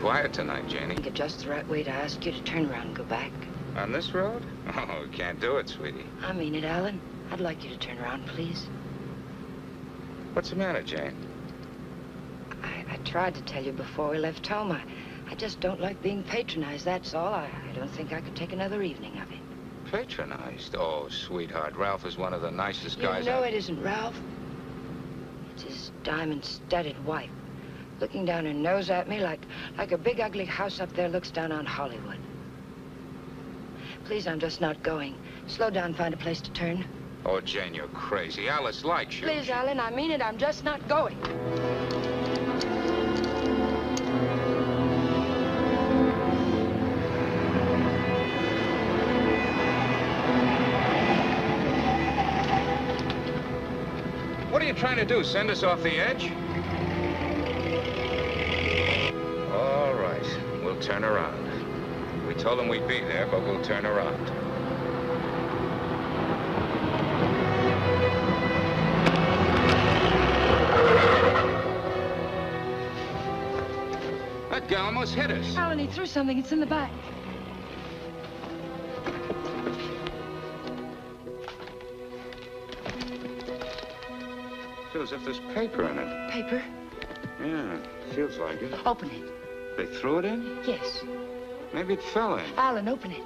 quiet tonight, Janie. I think it's just the right way to ask you to turn around and go back. On this road? Oh, we can't do it, sweetie. I mean it, Alan. I'd like you to turn around, please. What's the matter, Jane? I tried to tell you before we left home. I just don't like being patronized, that's all. I don't think I could take another evening of it. Patronized? Oh, sweetheart, Ralph is one of the nicest guys. You know it isn't Ralph. It's his diamond-studded wife, looking down her nose at me like a big ugly house up there looks down on Hollywood. Please, I'm just not going. Slow down, find a place to turn. Oh, Jane, you're crazy. Alice likes you. Please, Alan, I mean it. I'm just not going. What are you trying to do, send us off the edge? All right, we'll turn around. We told them we'd be there, but we'll turn around. That guy almost hit us. Alan, he threw something. It's in the back. Feels as if there's paper in it. Paper? Yeah, feels like it. Open it. They threw it in? Yes. Maybe it fell in. Alan, open it.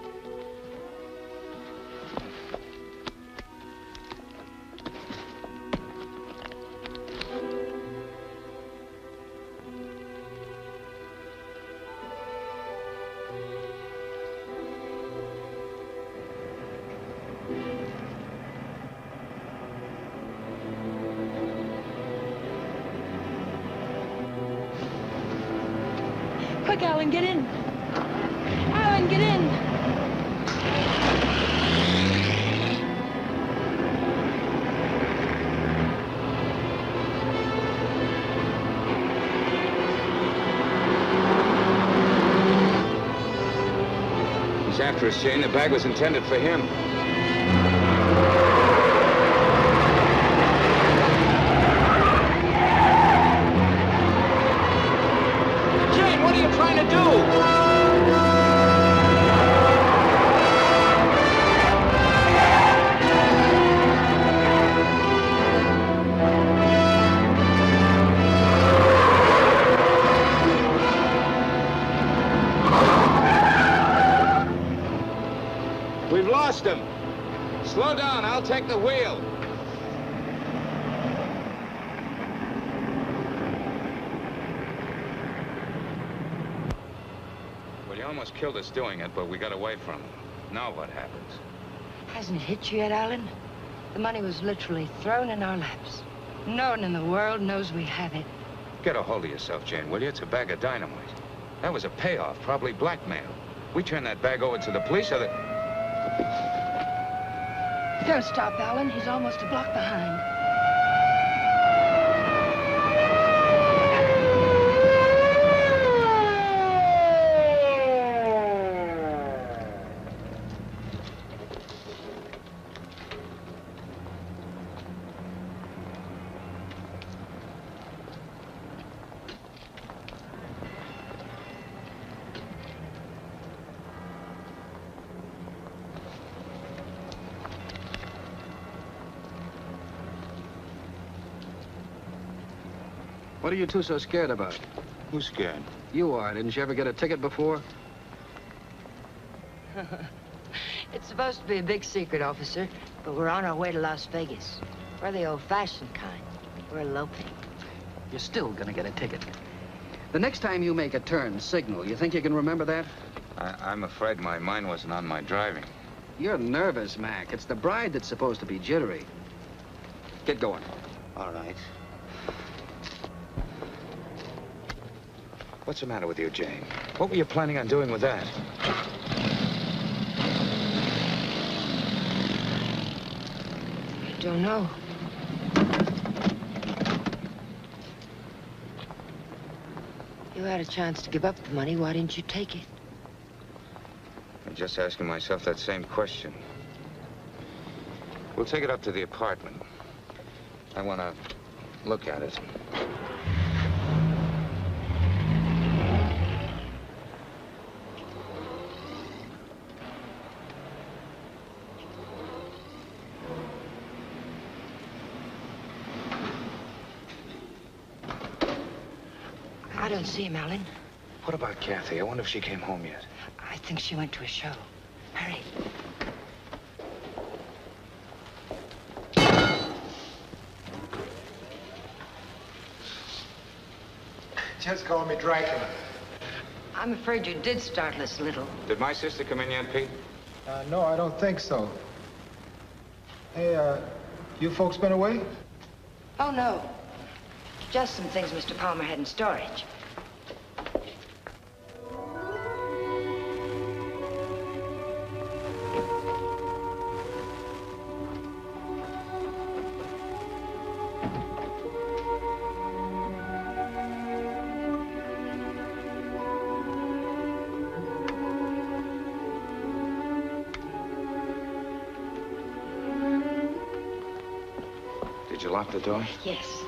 Quick, Alan, get in. Alan, get in. He's after us, Jane. The bag was intended for him. Trying to do? We've lost him. Slow down, I'll take the wheel. Almost killed us doing it, but we got away from him. Now what happens? Hasn't it hit you yet, Alan? The money was literally thrown in our laps. No one in the world knows we have it. Get a hold of yourself, Jane, will you? It's a bag of dynamite. That was a payoff, probably blackmail. We turn that bag over to the police, or they... Don't stop, Alan. He's almost a block behind. What are you two so scared about? Who's scared? You are. Didn't you ever get a ticket before? It's supposed to be a big secret, officer, but we're on our way to Las Vegas. We're the old-fashioned kind. We're eloping. You're still gonna get a ticket. The next time you make a turn, signal. You think you can remember that? I'm afraid my mind wasn't on my driving. You're nervous, Mac. It's the bride that's supposed to be jittery. Get going. All right. What's the matter with you, Jane? What were you planning on doing with that? I don't know. You had a chance to give up the money. Why didn't you take it? I'm just asking myself that same question. We'll take it up to the apartment. I want to look at it. I don't see him, Alan. What about Kathy? I wonder if she came home yet. I think she went to a show. Hurry. Just call me Dracula. I'm afraid you did startle us a little. Did my sister come in yet, Pete? No, I don't think so. Hey, you folks been away? Oh, no. Just some things Mr. Palmer had in storage. Did you lock the door? Yes.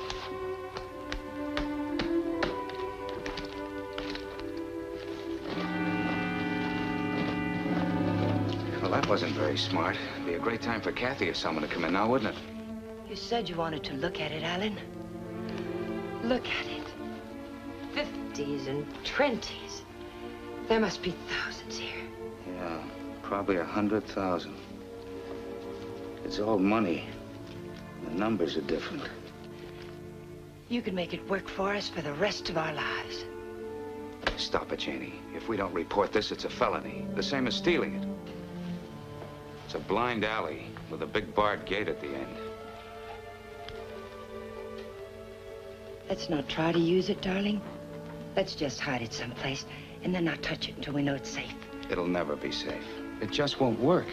Well, that wasn't very smart. It'd be a great time for Kathy or someone to come in now, wouldn't it? You said you wanted to look at it, Alan. Look at it. 50s and 20s. There must be thousands here. Yeah, probably 100,000. It's all money. The numbers are different. You could make it work for us for the rest of our lives. Stop it, Janie. If we don't report this, it's a felony. The same as stealing it. It's a blind alley with a big barred gate at the end. Let's not try to use it, darling. Let's just hide it someplace and then not touch it until we know it's safe. It'll never be safe. It just won't work.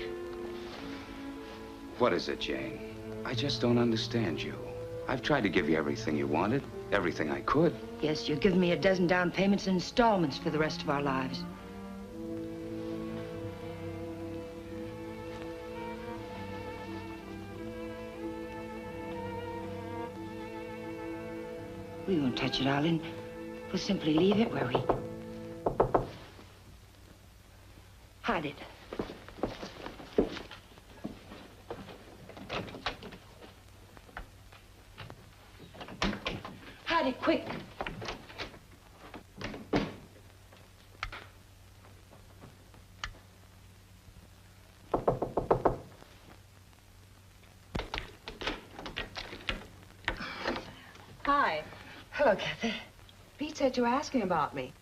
What is it, Jane? I just don't understand you. I've tried to give you everything you wanted, everything I could. Yes, you've given me a dozen down payments and installments for the rest of our lives. We won't touch it, Alan. We'll simply leave it where we... hide it. Hide it, quick. Hi. Hello, Kathy. Pete said you were asking about me.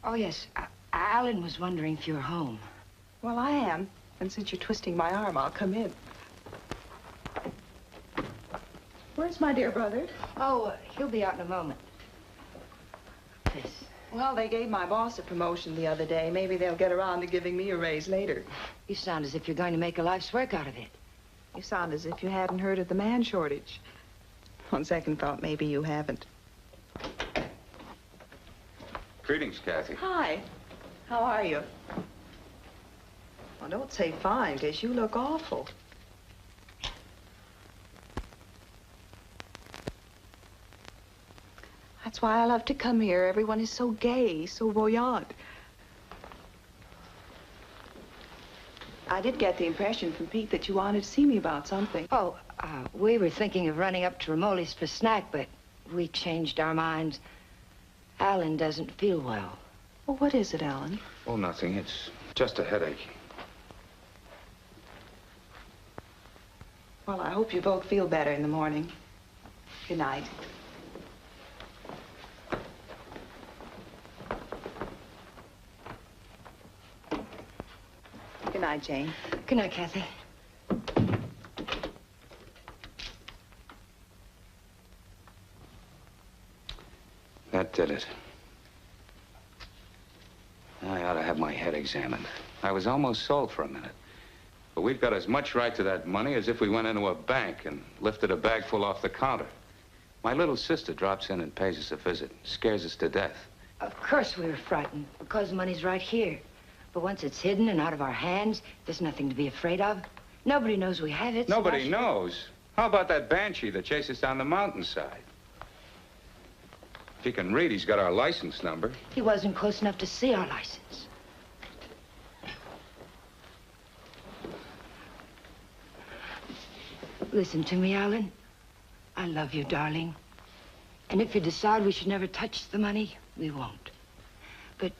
Oh, yes. Alan was wondering if you were home. Well, I am. And since you're twisting my arm, I'll come in. Where's my dear brother? Oh, he'll be out in a moment. This. Well, they gave my boss a promotion the other day. Maybe they'll get around to giving me a raise later. You sound as if you're going to make a life's work out of it. You sound as if you hadn't heard of the man shortage. On second thought, maybe you haven't. Greetings, Kathy. Hi. How are you? Well, don't say fine, because you look awful. That's why I love to come here. Everyone is so gay, so voyant. I did get the impression from Pete that you wanted to see me about something. Oh, we were thinking of running up to Ramoli's for snack, but we changed our minds. Alan doesn't feel well. Well, what is it, Alan? Oh, nothing. It's just a headache. Well, I hope you both feel better in the morning. Good night. Good night, Jane. Good night, Kathy. That did it. I ought to have my head examined. I was almost sold for a minute. But we've got as much right to that money as if we went into a bank and lifted a bag full off the counter. My little sister drops in and pays us a visit. Scares us to death. Of course we were frightened, because the money's right here. But once it's hidden and out of our hands, there's nothing to be afraid of. Nobody knows we have it. Nobody knows. How about that banshee that chased us down the mountainside? If he can read, he's got our license number. He wasn't close enough to see our license. Listen to me, Alan. I love you, darling. And if you decide we should never touch the money, We won't. But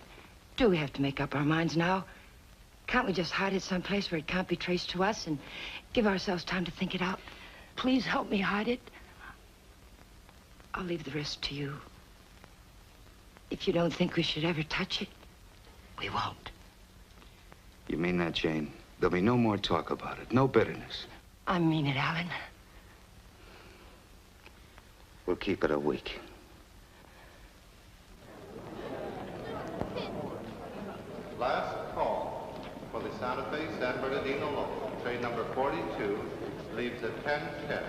do we have to make up our minds now? Can't we just hide it someplace where it can't be traced to us and give ourselves time to think it out? Please help me hide it. I'll leave the rest to you. If you don't think we should ever touch it, we won't. You mean that, Jane? There'll be no more talk about it, no bitterness. I mean it, Alan. We'll keep it a week. Last call for the Santa Fe San Bernardino local. Train number 42 leaves at 10:10,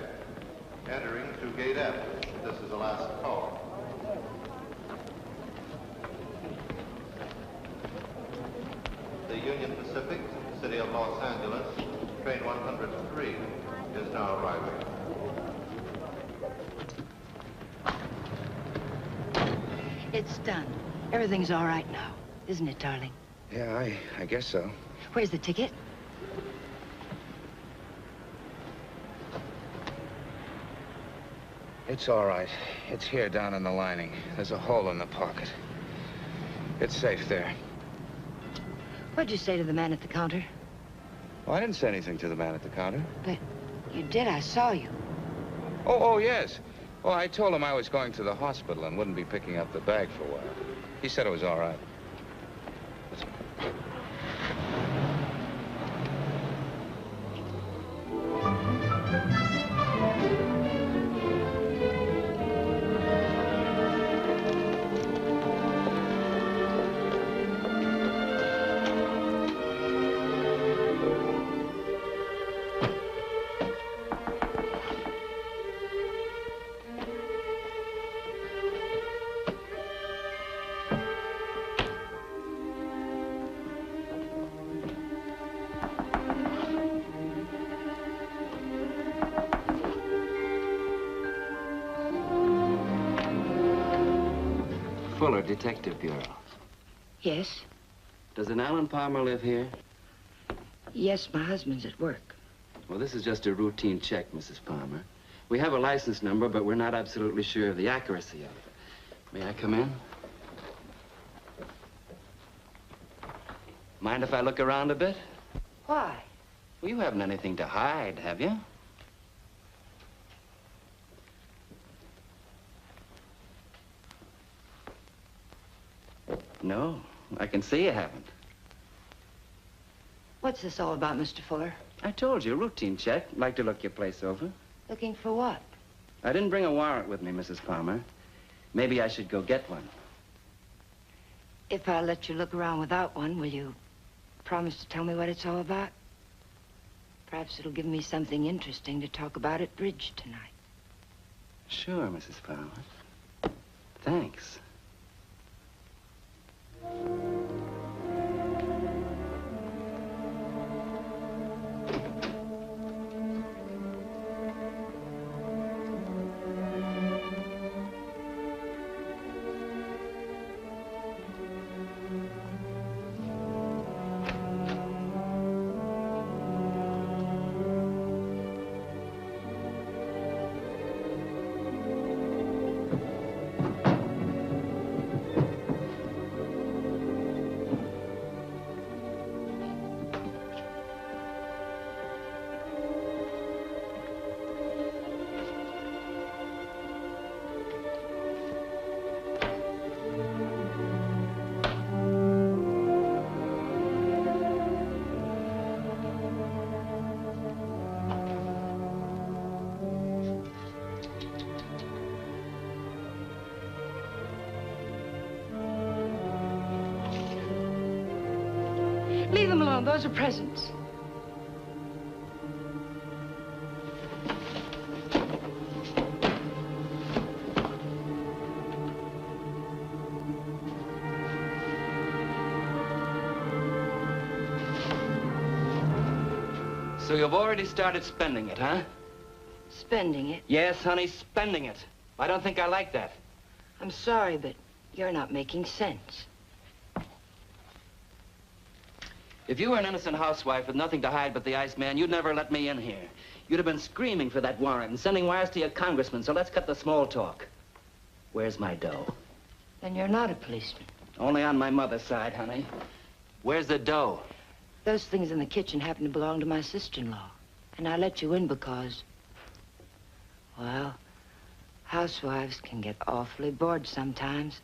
entering through Gate F. This is the last call. The Union Pacific, City of Los Angeles, train 103 is now arriving. It's done. Everything's all right now, isn't it, darling? Yeah, I guess so. Where's the ticket? It's all right. It's here down in the lining. There's a hole in the pocket. It's safe there. What'd you say to the man at the counter? Oh, I didn't say anything to the man at the counter. But you did. I saw you. Oh, yes. Well, I told him I was going to the hospital and wouldn't be picking up the bag for a while. He said it was all right. Fuller, Detective Bureau. Yes? Does an Alan Palmer live here? Yes, my husband's at work. Well, this is just a routine check, Mrs. Palmer. We have a license number, but we're not absolutely sure of the accuracy of it. May I come in? Mind if I look around a bit? Why? Well, you haven't anything to hide, have you? No, I can see you haven't. What's this all about, Mr. Fuller? I told you, routine check. Like to look your place over. Looking for what? I didn't bring a warrant with me, Mrs. Palmer. Maybe I should go get one. If I let you look around without one, will you promise to tell me what it's all about? Perhaps it'll give me something interesting to talk about at bridge tonight. Sure, Mrs. Palmer. Thanks. Leave them alone. Those are presents. So you've already started spending it, huh? Spending it? Yes, honey, spending it. I don't think I like that. I'm sorry, but you're not making sense. If you were an innocent housewife with nothing to hide but the Iceman, you'd never let me in here. You'd have been screaming for that warrant and sending wires to your congressman, so let's cut the small talk. Where's my dough? Then you're not a policeman. Only on my mother's side, honey. Where's the dough? Those things in the kitchen happen to belong to my sister-in-law. And I let you in because, well, housewives can get awfully bored sometimes.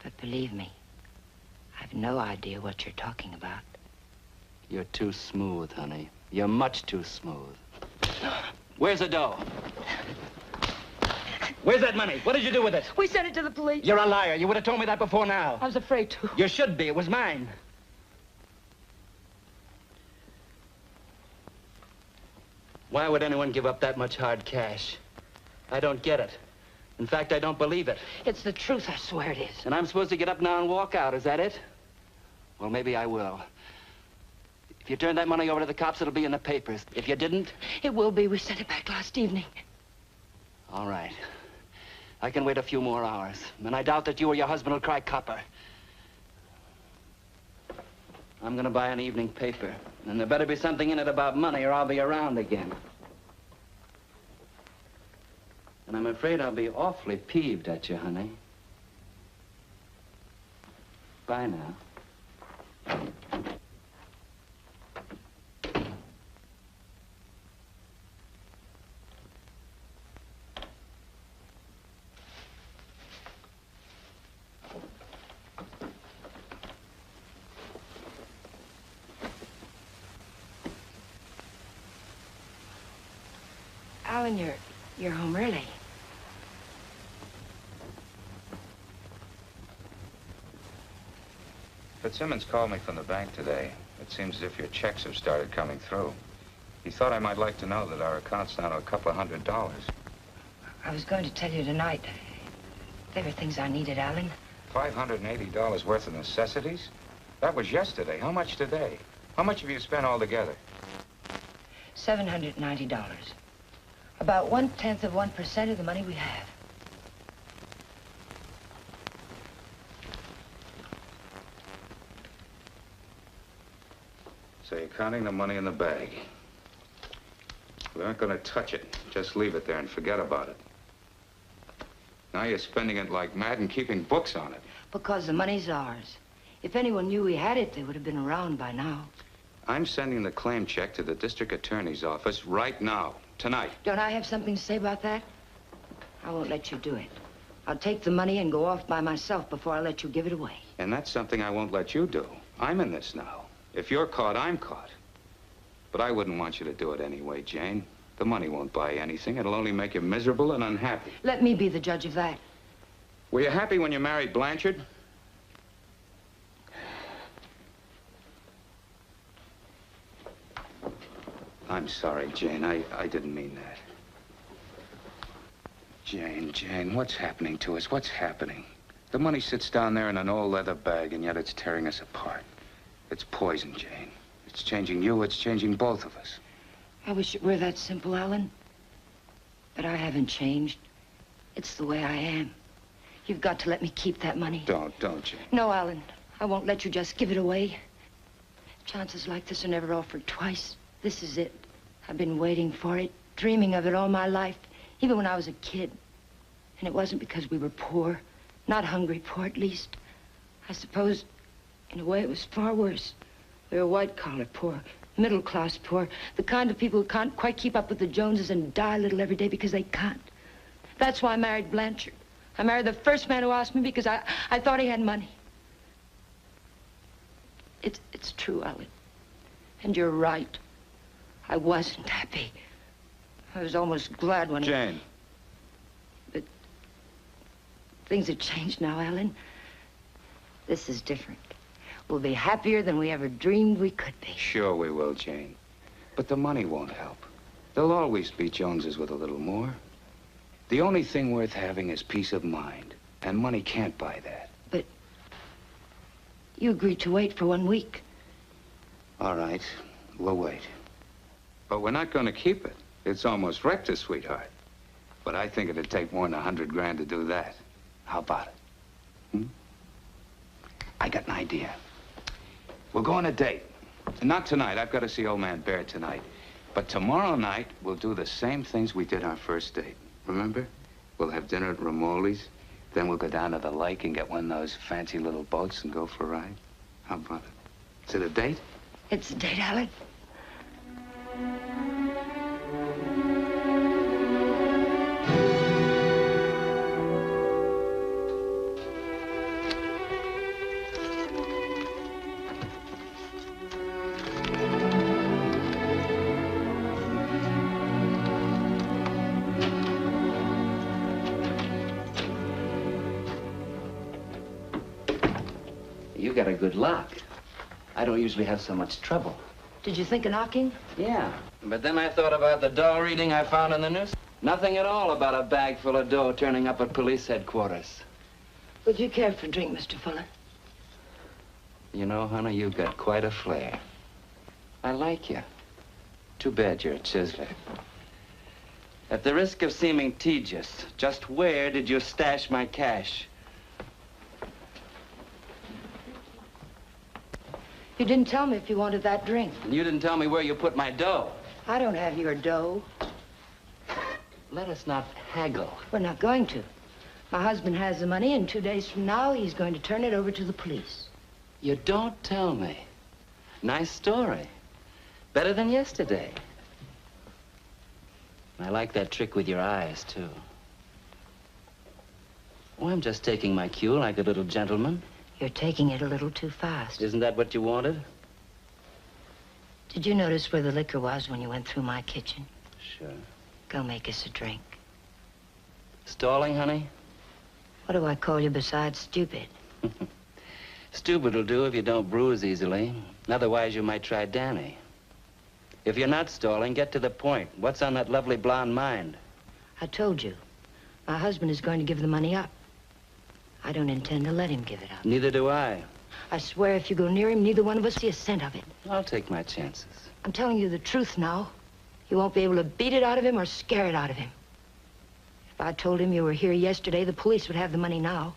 But believe me, I've no idea what you're talking about. You're too smooth, honey. You're much too smooth. Where's the dough? Where's that money? What did you do with it? We sent it to the police. You're a liar. You would have told me that before now. I was afraid to. You should be. It was mine. Why would anyone give up that much hard cash? I don't get it. In fact, I don't believe it. It's the truth, I swear it is. And I'm supposed to get up now and walk out, is that it? Well, maybe I will. If you turn that money over to the cops, it'll be in the papers. If you didn't... It will be. We sent it back last evening. All right. I can wait a few more hours. And I doubt that you or your husband will cry copper. I'm gonna buy an evening paper. And there better be something in it about money or I'll be around again. And I'm afraid I'll be awfully peeved at you, honey. Bye now. Alan, you're home early. Fitzsimmons called me from the bank today. It seems as if your checks have started coming through. He thought I might like to know that our account's down to a couple of $100. I was going to tell you tonight. There were things I needed, Alan. $580 worth of necessities? That was yesterday. How much today? How much have you spent altogether? $790. About 1/10 of 1% of the money we have. So you're counting the money in the bag. We aren't going to touch it. Just leave it there and forget about it. Now you're spending it like mad and keeping books on it. Because the money's ours. If anyone knew we had it, they would have been around by now. I'm sending the claim check to the district attorney's office right now, tonight. Don't I have something to say about that? I won't let you do it. I'll take the money and go off by myself before I let you give it away. And that's something I won't let you do. I'm in this now. If you're caught, I'm caught. But I wouldn't want you to do it anyway, Jane. The money won't buy anything. It'll only make you miserable and unhappy. Let me be the judge of that. Were you happy when you married Blanchard? I'm sorry, Jane. I didn't mean that. Jane, what's happening to us? What's happening? The money sits down there in an old leather bag, and yet it's tearing us apart. It's poison, Jane. It's changing you. It's changing both of us. I wish it were that simple, Alan. But I haven't changed. It's the way I am. You've got to let me keep that money. Don't, Jane. No, Alan. I won't let you just give it away. Chances like this are never offered twice. This is it. I've been waiting for it, dreaming of it all my life, even when I was a kid. And it wasn't because we were poor. Not hungry poor, at least. I suppose, in a way, it was far worse. We were white-collar poor, middle-class poor, the kind of people who can't quite keep up with the Joneses and die a little every day because they can't. That's why I married Blanchard. I married the first man who asked me because I thought he had money. It's true, Alan. And you're right. I wasn't happy. I was almost glad when Jane. But things have changed now, Alan. This is different. We'll be happier than we ever dreamed we could be. Sure we will, Jane. But the money won't help. There'll always be Joneses with a little more. The only thing worth having is peace of mind. And money can't buy that. But you agreed to wait for 1 week. All right, we'll wait. But we're not going to keep it. It's almost wrecked us, sweetheart. But I think it'd take more than 100 grand to do that. How about it? I got an idea. We'll go on a date. Not tonight. I've got to see old man Bear tonight. But tomorrow night, we'll do the same things we did our first date. Remember? We'll have dinner at Romoli's. Then we'll go down to the lake and get one of those fancy little boats and go for a ride. How about it? Is it a date? It's a date, Alec. You got a good lock. I don't usually have so much trouble. Did you think of knocking? Yeah, but then I thought about the dough reading I found in the news. Nothing at all about a bag full of dough turning up at police headquarters. Would you care for a drink, Mr. Fuller? You know, honey, you've got quite a flair. I like you. Too bad you're a chiseler. At the risk of seeming tedious, just where did you stash my cash? You didn't tell me if you wanted that drink. And you didn't tell me where you put my dough. I don't have your dough. Let us not haggle. We're not going to. My husband has the money, and 2 days from now, he's going to turn it over to the police. You don't tell me. Nice story. Better than yesterday. I like that trick with your eyes, too. Oh, I'm just taking my cue like a little gentleman. You're taking it a little too fast. Isn't that what you wanted? Did you notice where the liquor was when you went through my kitchen? Sure. Go make us a drink. Stalling, honey? What do I call you besides stupid? Stupid will do if you don't bruise easily. Otherwise, you might try Danny. If you're not stalling, get to the point. What's on that lovely blonde mind? I told you. My husband is going to give the money up. I don't intend to let him give it up. Neither do I. I swear if you go near him, neither one of us see a cent of it. I'll take my chances. I'm telling you the truth now. You won't be able to beat it out of him or scare it out of him. If I told him you were here yesterday, the police would have the money now.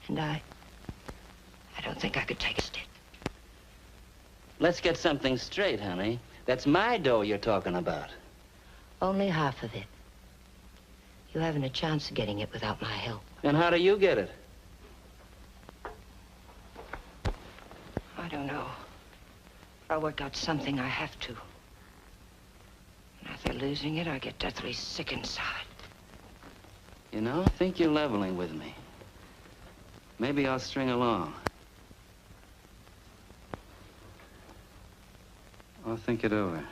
And I don't think I could take a stick. Let's get something straight, honey. That's my dough you're talking about. Only half of it. You haven't a chance of getting it without my help. And how do you get it? I don't know. I'll work out something. I have to. And after losing it, I get deathly sick inside. You know, I think you're leveling with me. Maybe I'll string along. I'll think it over.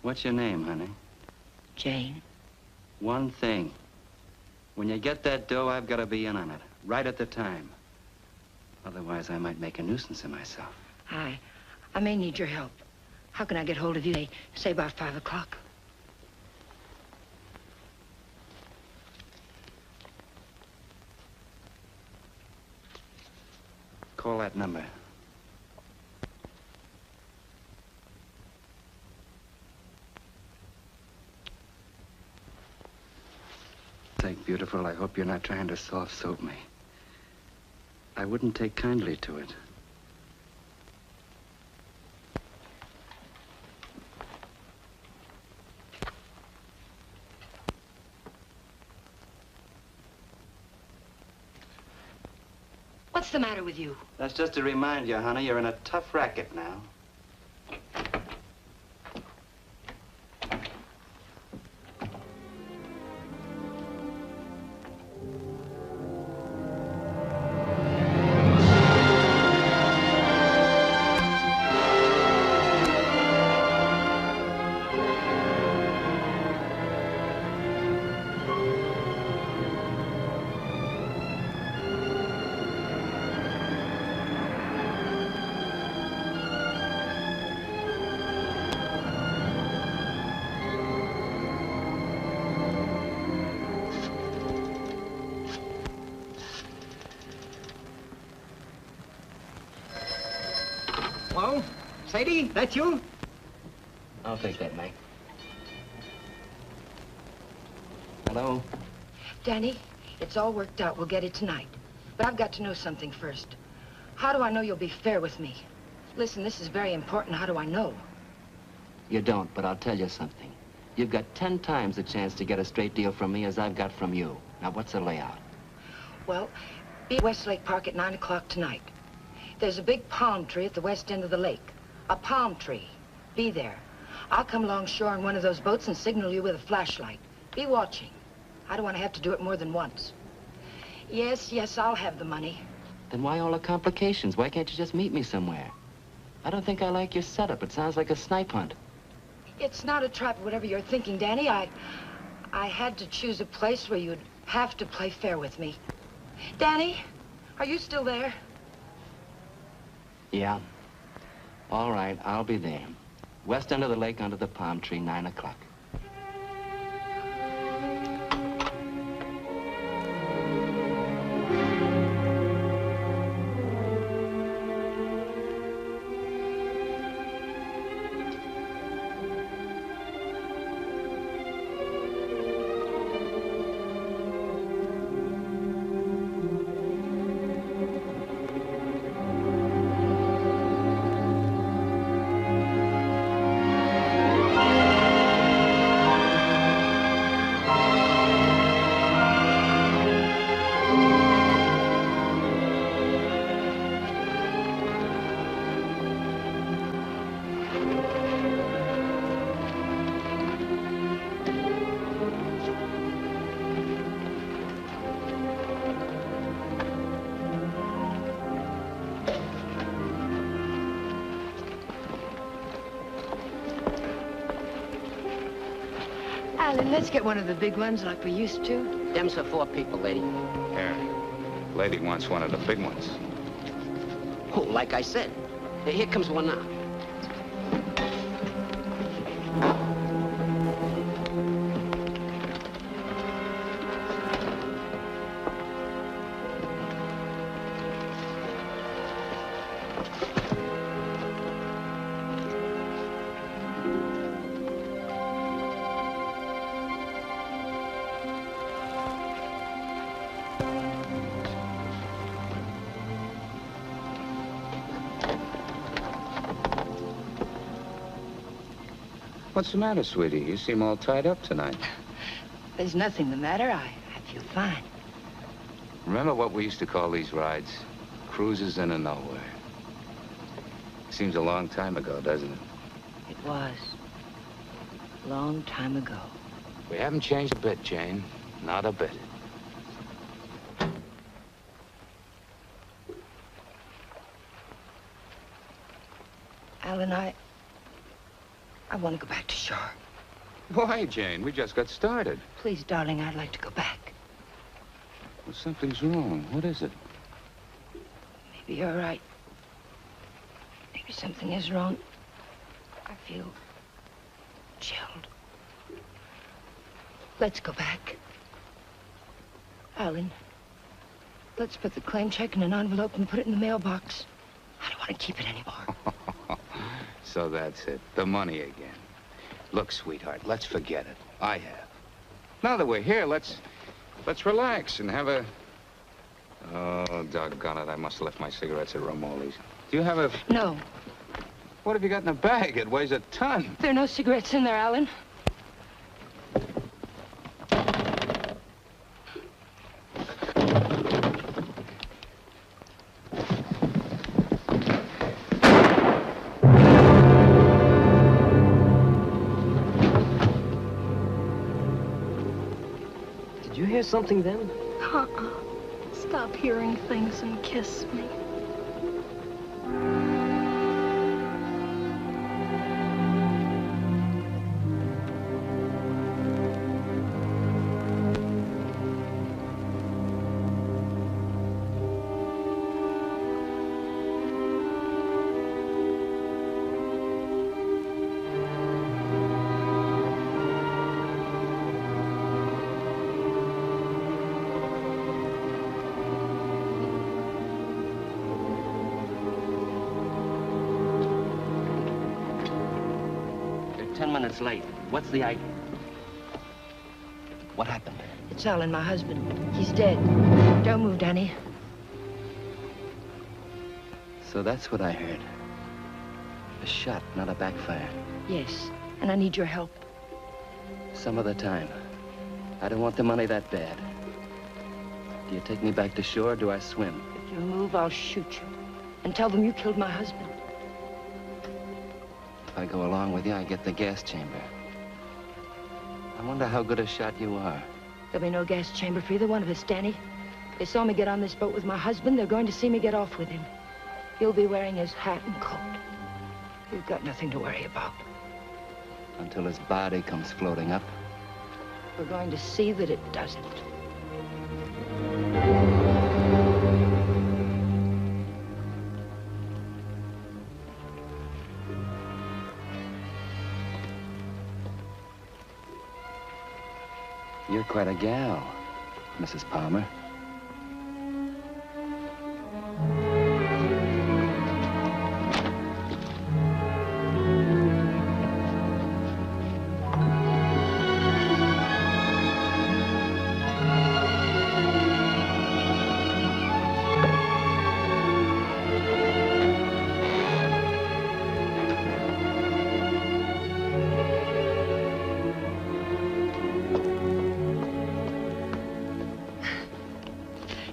What's your name, honey? Jane. One thing. When you get that dough, I've got to be in on it, right at the time. Otherwise, I might make a nuisance of myself. I may need your help. How can I get hold of you? Say about 5 o'clock. Call that number. Say, beautiful, I hope you're not trying to soft soap me. I wouldn't take kindly to it. What's the matter with you? That's just to remind you, honey, you're in a tough racket now. Hello? Sadie, that you? I'll take that, Mike. Hello? Danny, it's all worked out. We'll get it tonight. But I've got to know something first. How do I know you'll be fair with me? Listen, this is very important. How do I know? You don't, but I'll tell you something. You've got 10 times the chance to get a straight deal from me as I've got from you. Now, what's the layout? Well, be at Westlake Park at 9 o'clock tonight. There's a big palm tree at the west end of the lake. A palm tree. Be there. I'll come along shore in one of those boats and signal you with a flashlight. Be watching. I don't want to have to do it more than once. Yes, I'll have the money. Then why all the complications? Why can't you just meet me somewhere? I don't think I like your setup. It sounds like a snipe hunt. It's not a trap, whatever you're thinking, Danny. I had to choose a place where you'd have to play fair with me. Danny, are you still there? Yeah. All right, I'll be there. West end of the lake under the palm tree, 9 o'clock. Alan, let's get one of the big ones like we used to. Them's for 4 people, lady. Here. Lady wants one of the big ones. Oh, like I said. Here comes one now. What's the matter, sweetie? You seem all tied up tonight. There's nothing the matter. I feel fine. Remember what we used to call these rides? Cruises into nowhere. Seems a long time ago, doesn't it? It was. A long time ago. We haven't changed a bit, Jane. Not a bit. Alan, I want to go back to shore. Why, Jane? We just got started. Please, darling, I'd like to go back. Well, something's wrong. What is it? Maybe you're right. Maybe something is wrong. I feel chilled. Let's go back. Alan, let's put the claim check in an envelope and put it in the mailbox. I don't want to keep it anymore. So that's it. The money again. Look, sweetheart, let's forget it. I have. Now that we're here, let's relax and have a... Oh, doggone it. I must have left my cigarettes at Romoli's. Do you have a... No. What have you got in the bag? It weighs a ton. There are no cigarettes in there, Alan. Did you hear something then? Stop hearing things and kiss me. It's late. What's the idea? What happened? It's Alan, my husband. He's dead. Don't move, Danny. So that's what I heard. A shot, not a backfire. Yes, and I need your help. Some other time. I don't want the money that bad. Do you take me back to shore, or do I swim? If you move, I'll shoot you. And tell them you killed my husband. If I go along with you, I get the gas chamber. I wonder how good a shot you are. There'll be no gas chamber for either one of us, Danny. They saw me get on this boat with my husband. They're going to see me get off with him. He'll be wearing his hat and coat. You've got nothing to worry about. Until his body comes floating up. We're going to see that it doesn't. You're quite a gal, Mrs. Palmer.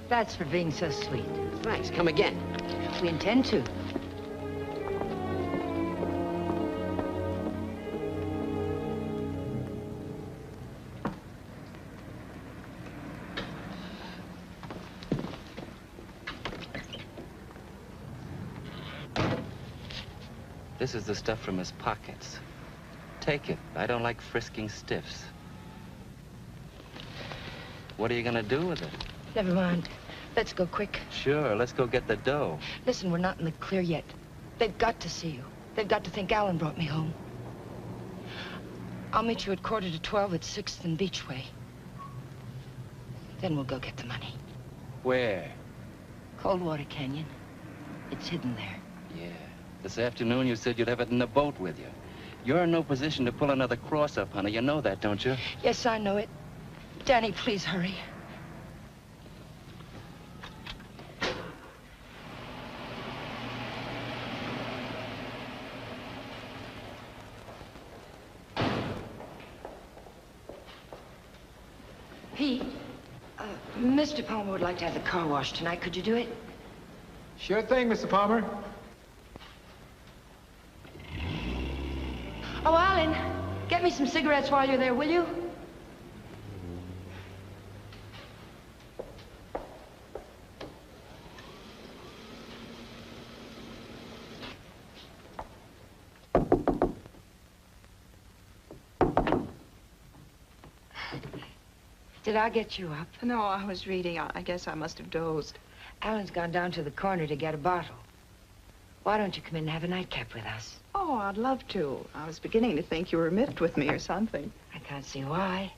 That's for being so sweet. Thanks. Come again. We intend to. This is the stuff from his pockets. Take it. I don't like frisking stiffs. What are you gonna do with it? Never mind. Let's go quick. Sure, let's go get the dough. Listen, we're not in the clear yet. They've got to see you. They've got to think Alan brought me home. I'll meet you at 11:45 at 6th and Beachway. Then we'll go get the money. Where? Coldwater Canyon. It's hidden there. Yeah. This afternoon you said you'd have it in the boat with you. You're in no position to pull another cross-up, honey. You know that, don't you? Yes, I know it. Danny, please hurry. Pete, Mr. Palmer would like to have the car washed tonight. Could you do it? Sure thing, Mr. Palmer. Oh, Alan, get me some cigarettes while you're there, will you? Did I get you up? No, I was reading. I guess I must have dozed. Alan's gone down to the corner to get a bottle. Why don't you come in and have a nightcap with us? Oh, I'd love to. I was beginning to think you were miffed with me or something. I can't see why.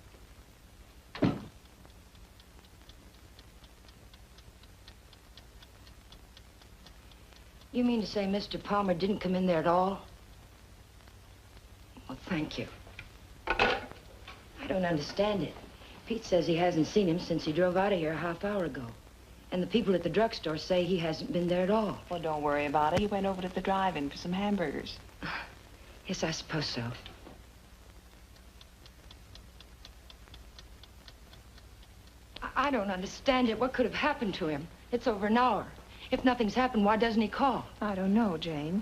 You mean to say Mr. Palmer didn't come in there at all? Well, thank you. I don't understand it. Pete says he hasn't seen him since he drove out of here a half hour ago. And the people at the drugstore say he hasn't been there at all. Well, don't worry about it. He went over to the drive-in for some hamburgers. Yes, I suppose so. I don't understand it. What could have happened to him? It's over an hour. If nothing's happened, why doesn't he call? I don't know, Jane.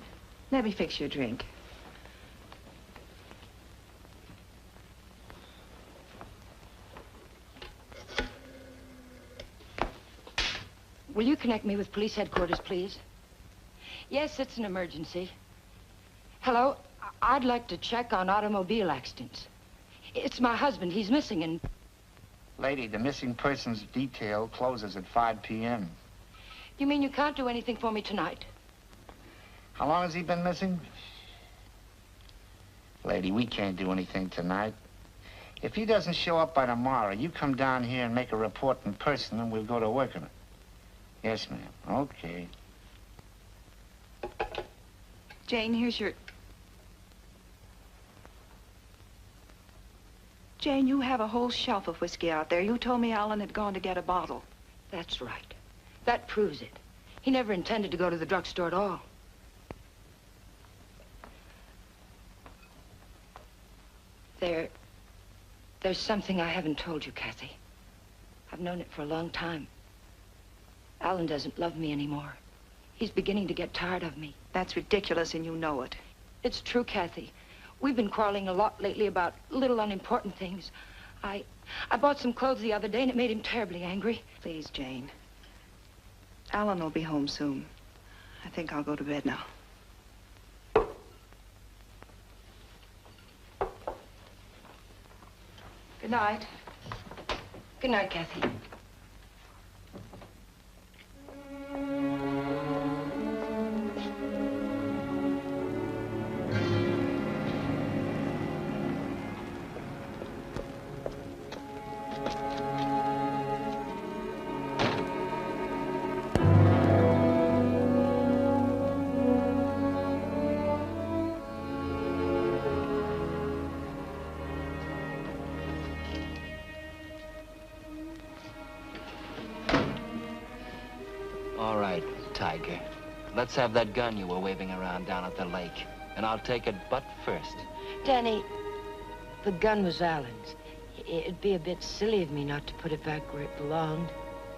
Let me fix you a drink. Will you connect me with police headquarters, please? Yes, it's an emergency. Hello? I'd like to check on automobile accidents. It's my husband. He's missing and... Lady, the missing persons detail closes at 5 p.m. You mean you can't do anything for me tonight? How long has he been missing? Lady, we can't do anything tonight. If he doesn't show up by tomorrow, you come down here and make a report in person, and we'll go to work on it. Yes, ma'am. Okay. Jane, here's your... Jane, you have a whole shelf of whiskey out there. You told me Alan had gone to get a bottle. That's right. That proves it. He never intended to go to the drugstore at all. There's something I haven't told you, Kathy. I've known it for a long time. Alan doesn't love me anymore. He's beginning to get tired of me. That's ridiculous, and you know it. It's true, Kathy. We've been quarreling a lot lately about little unimportant things. I bought some clothes the other day, and it made him terribly angry. Please, Jane. Alan will be home soon. I think I'll go to bed now. Good night. Good night, Kathy. All right, Tiger. Let's have that gun you were waving around down at the lake. And I'll take it butt first. Danny, the gun was Alan's. It'd be a bit silly of me not to put it back where it belonged,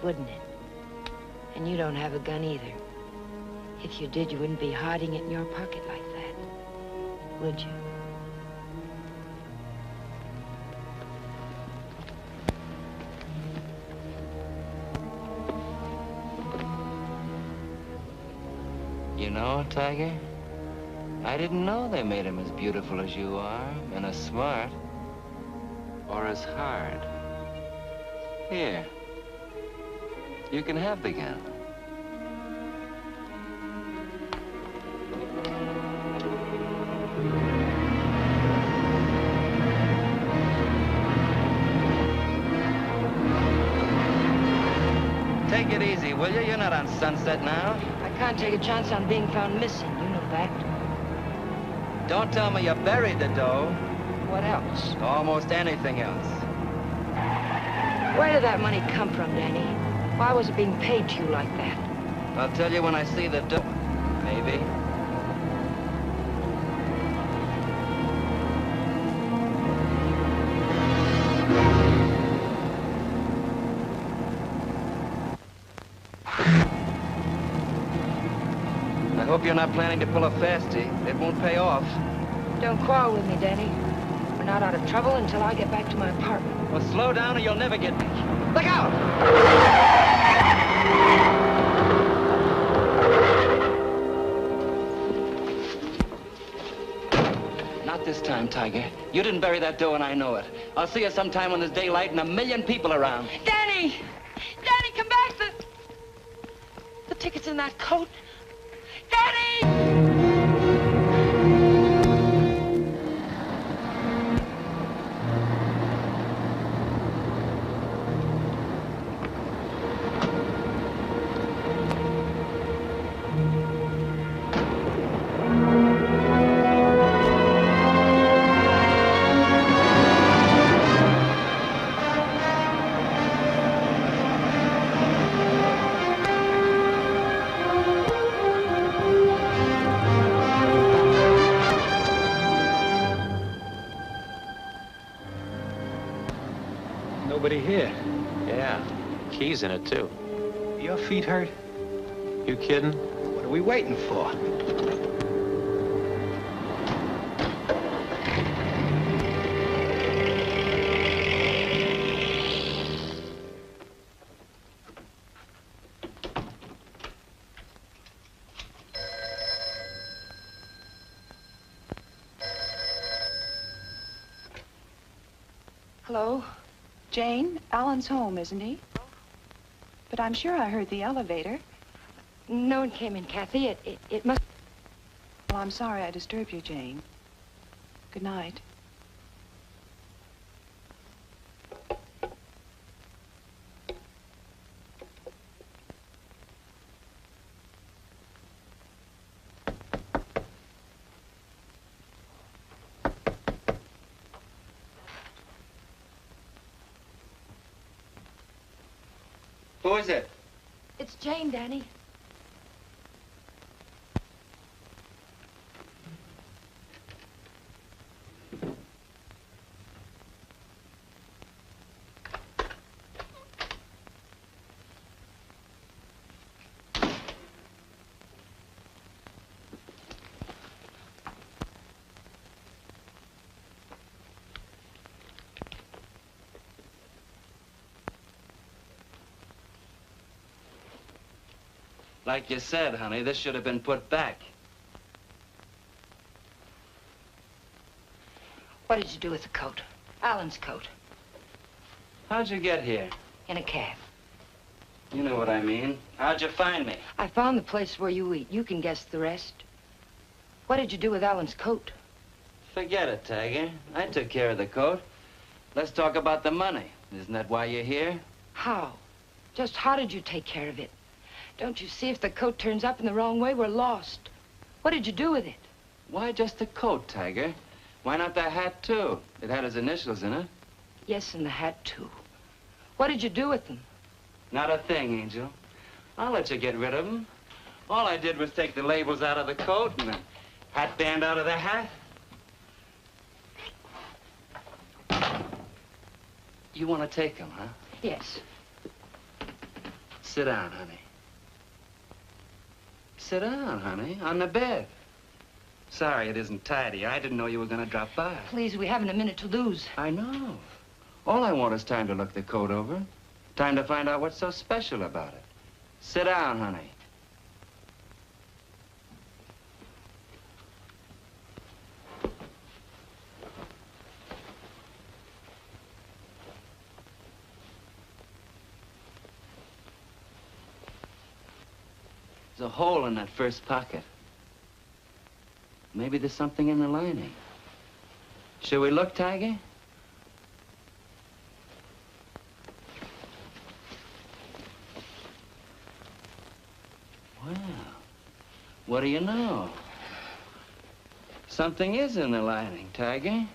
wouldn't it? And you don't have a gun either. If you did, you wouldn't be hiding it in your pocket like that, would you? You know, Tiger, I didn't know they made him as beautiful as you are, and as smart, or as hard. Here, you can have the gun. Take it easy, will you? You're not on Sunset now. I can't take a chance on being found missing. You know that. Don't tell me you buried the dough. What else? Almost anything else. Where did that money come from, Danny? Why was it being paid to you like that? I'll tell you when I see the dough, maybe. I hope you're not planning to pull a fastie. It won't pay off. Don't quarrel with me, Danny. We're not out of trouble until I get back to my apartment. Well, slow down or you'll never get me. Look out! Not this time, Tiger. You didn't bury that dough and I know it. I'll see you sometime when there's daylight and a million people around. Danny! Danny, come back! The ticket's in that coat. Danny! Nobody here. Yeah, keys in it, too. Your feet hurt? You kidding? What are we waiting for? Hello? Jane, Alan's home, isn't he? But I'm sure I heard the elevator. No one came in, Kathy. It must... Well, I'm sorry I disturbed you, Jane. Good night. Who is it? It's Jane, Danny. Like you said, honey, this should have been put back. What did you do with the coat? Alan's coat. How'd you get here? In a cab. You know what I mean. How'd you find me? I found the place where you eat. You can guess the rest. What did you do with Alan's coat? Forget it, Tiger. I took care of the coat. Let's talk about the money. Isn't that why you're here? How? Just how did you take care of it? Don't you see if the coat turns up in the wrong way, we're lost. What did you do with it? Why just the coat, Tiger? Why not the hat, too? It had his initials in it. Yes, and the hat, too. What did you do with them? Not a thing, Angel. I'll let you get rid of them. All I did was take the labels out of the coat and the hat band out of the hat. You want to take them, huh? Yes. Sit down, honey. Sit down, honey, on the bed. Sorry it isn't tidy. I didn't know you were going to drop by. Please, we haven't a minute to lose. I know. All I want is time to look the coat over. Time to find out what's so special about it. Sit down, honey. There's a hole in that first pocket. Maybe there's something in the lining. Shall we look, Tiger? Well, what do you know? Something is in the lining, Tiger.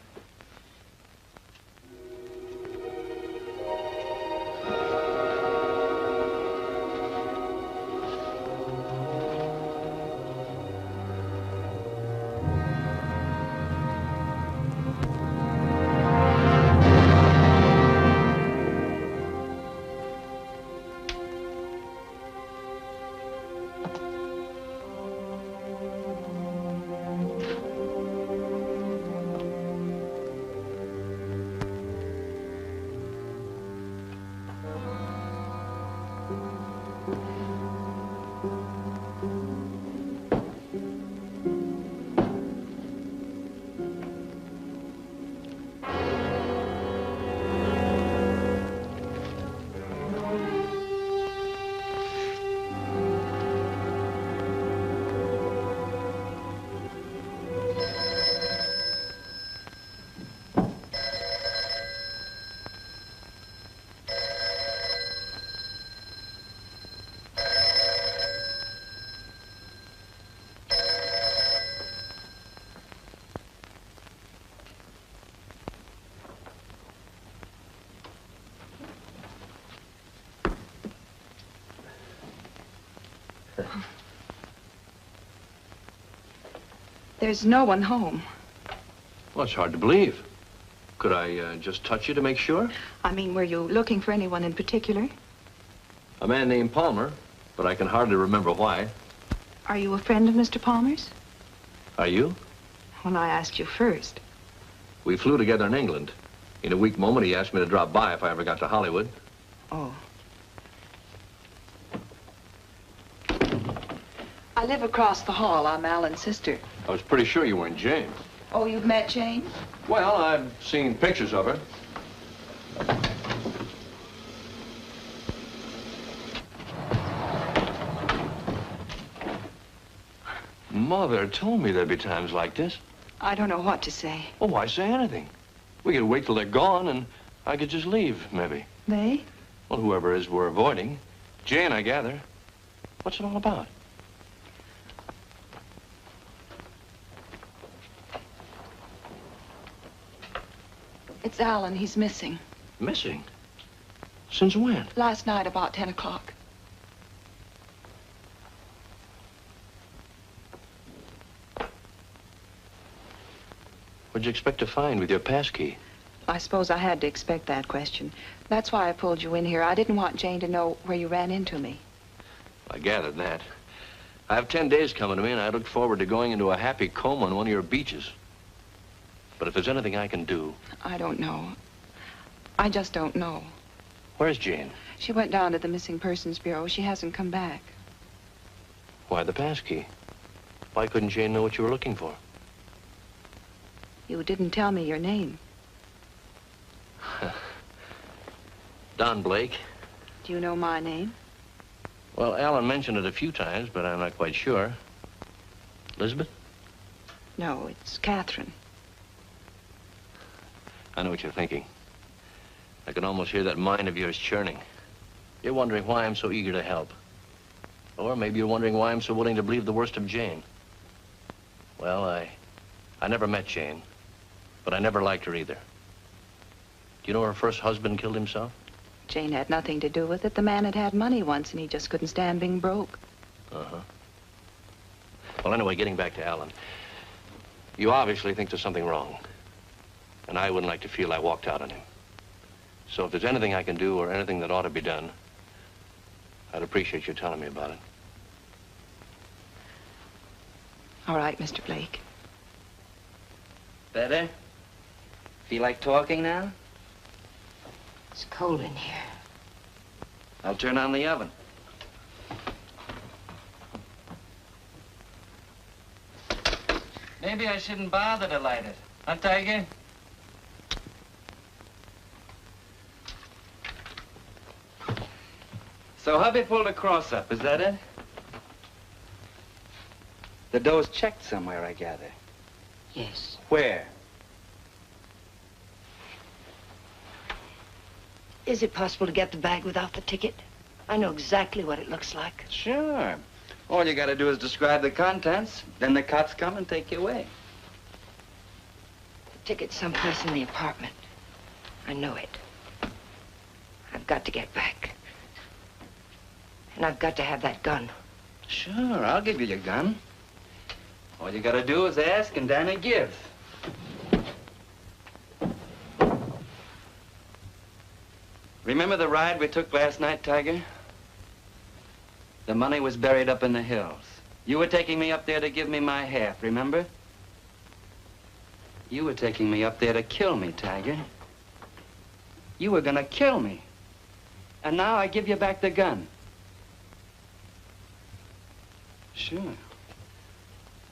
There's no one home. Well, it's hard to believe. Could I just touch you to make sure? I mean, were you looking for anyone in particular? A man named Palmer, but I can hardly remember why. Are you a friend of Mr. Palmer's? Are you? Well, I asked you first. We flew together in England. In a weak moment, he asked me to drop by if I ever got to Hollywood. Oh. I live across the hall. I'm Alan's sister. I was pretty sure you weren't Jane. Oh, you've met Jane? Well, I've seen pictures of her. Mother told me there'd be times like this. I don't know what to say. Oh, why say anything? We could wait till they're gone, and I could just leave, maybe. They? Well, whoever it is we're avoiding. Jane, I gather. What's it all about? It's Alan. He's missing. Missing? Since when? Last night, about 10 o'clock. What'd you expect to find with your passkey? I suppose I had to expect that question. That's why I pulled you in here. I didn't want Jane to know where you ran into me. I gathered that. I have 10 days coming to me, and I look forward to going into a happy coma on one of your beaches. But if there's anything I can do... I don't know. I just don't know. Where's Jane? She went down to the Missing Persons Bureau. She hasn't come back. Why the passkey? Why couldn't Jane know what you were looking for? You didn't tell me your name. Don Blake. Do you know my name? Well, Alan mentioned it a few times, but I'm not quite sure. Lizabeth? No, it's Catherine. I know what you're thinking. I can almost hear that mind of yours churning. You're wondering why I'm so eager to help. Or maybe you're wondering why I'm so willing to believe the worst of Jane. Well, I never met Jane, but I never liked her either. Do you know her first husband killed himself? Jane had nothing to do with it. The man had money once, and he just couldn't stand being broke. Uh-huh. Well, anyway, getting back to Alan. You obviously think there's something wrong. And I wouldn't like to feel I walked out on him. So if there's anything I can do or anything that ought to be done, I'd appreciate you telling me about it. All right, Mr. Blake. Better? Feel like talking now? It's cold in here. I'll turn on the oven. Maybe I shouldn't bother to light it. Huh, Tiger? So hubby pulled a cross up, is that it? The dough's checked somewhere, I gather. Yes. Where? Is it possible to get the bag without the ticket? I know exactly what it looks like. Sure. All you gotta do is describe the contents, then the cops come and take you away. The ticket's someplace in the apartment. I know it. I've got to get back. And I've got to have that gun. Sure, I'll give you your gun. All you gotta do is ask and Danny gives. Remember the ride we took last night, Tiger? The money was buried up in the hills. You were taking me up there to give me my half, remember? You were taking me up there to kill me, Tiger. You were gonna kill me. And now I give you back the gun. Sure.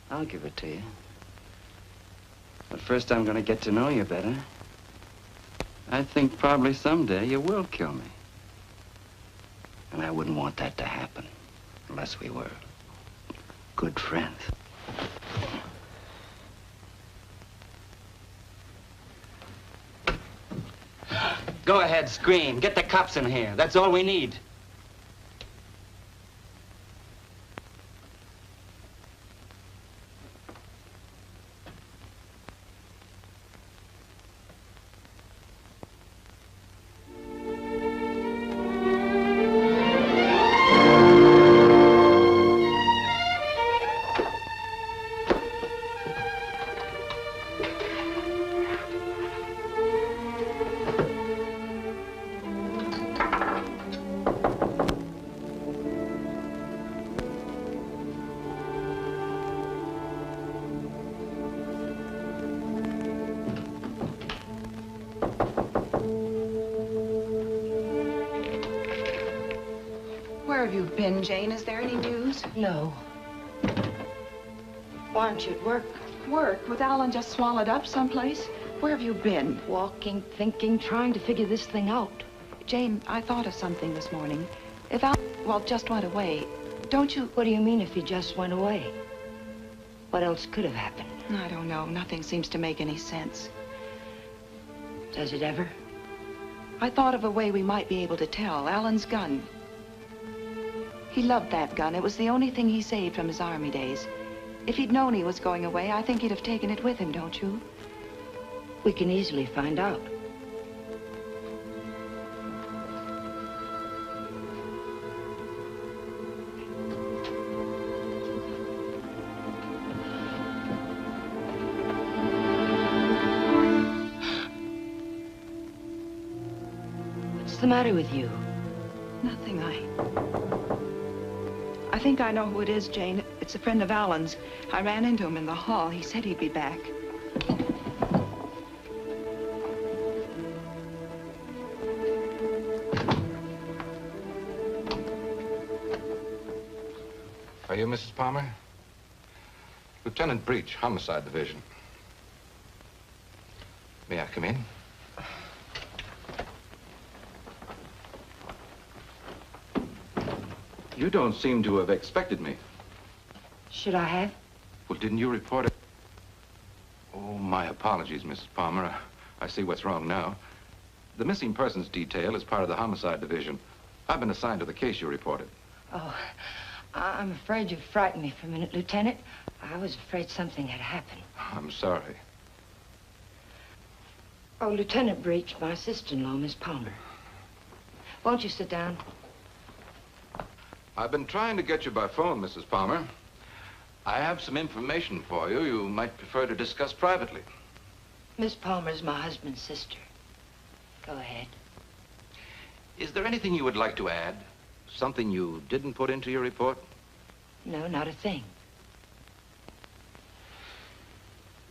I'll give it to you. But first I'm gonna get to know you better. I think probably someday you will kill me. And I wouldn't want that to happen unless we were good friends. Go ahead, scream. Get the cops in here. That's all we need. Where have you been, Jane? Is there any news? No. Why aren't you at work? Work? With Alan just swallowed up someplace? Where have you been? Walking, thinking, trying to figure this thing out. Jane, I thought of something this morning. If Alan, well, just went away, don't you... What do you mean if he just went away? What else could have happened? I don't know. Nothing seems to make any sense. Does it ever? I thought of a way we might be able to tell. Alan's gun. He loved that gun. It was the only thing he saved from his army days. If he'd known he was going away, I think he'd have taken it with him, don't you? We can easily find out. What's the matter with you? Nothing. I think I know who it is, Jane. It's a friend of Alan's. I ran into him in the hall. He said he'd be back. Are you Mrs. Palmer. Lieutenant Breach, Homicide Division. May I come in? You don't seem to have expected me. Should I have? Well, didn't you report it? Oh, my apologies, Mrs. Palmer. I see what's wrong now. The missing persons detail is part of the Homicide Division. I've been assigned to the case you reported. Oh, I'm afraid you frightened me for a minute, Lieutenant. I was afraid something had happened. I'm sorry. Oh, Lieutenant Breach, my sister-in-law, Miss Palmer. Won't you sit down? I've been trying to get you by phone, Mrs. Palmer. I have some information for you you might prefer to discuss privately. Miss Palmer's my husband's sister. Go ahead. Is there anything you would like to add? Something you didn't put into your report? No, not a thing.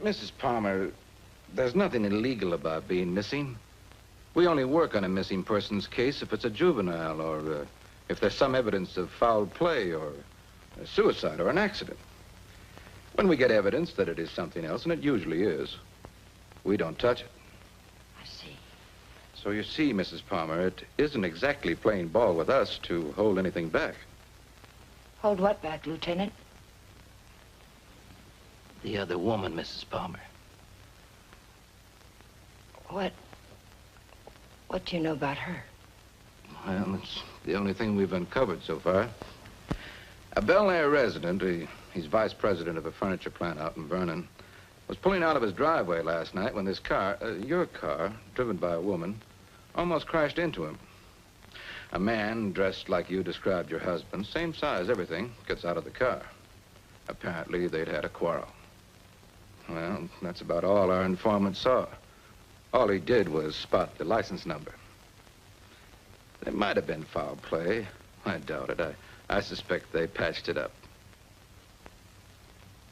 Mrs. Palmer, there's nothing illegal about being missing. We only work on a missing person's case if it's a juvenile or if there's some evidence of foul play or a suicide or an accident. When we get evidence that it is something else, and it usually is, we don't touch it. I see. So you see, Mrs. Palmer, it isn't exactly playing ball with us to hold anything back. Hold what back, Lieutenant? The other woman, Mrs. Palmer. What do you know about her? Well, it's the only thing we've uncovered so far. A Bel Air resident, he's vice president of a furniture plant out in Vernon, was pulling out of his driveway last night when this car, your car, driven by a woman, almost crashed into him. A man dressed like you described your husband, same size, everything, gets out of the car. Apparently, they'd had a quarrel. Well, that's about all our informant saw. All he did was spot the license number. There might have been foul play. I doubt it. I suspect they patched it up.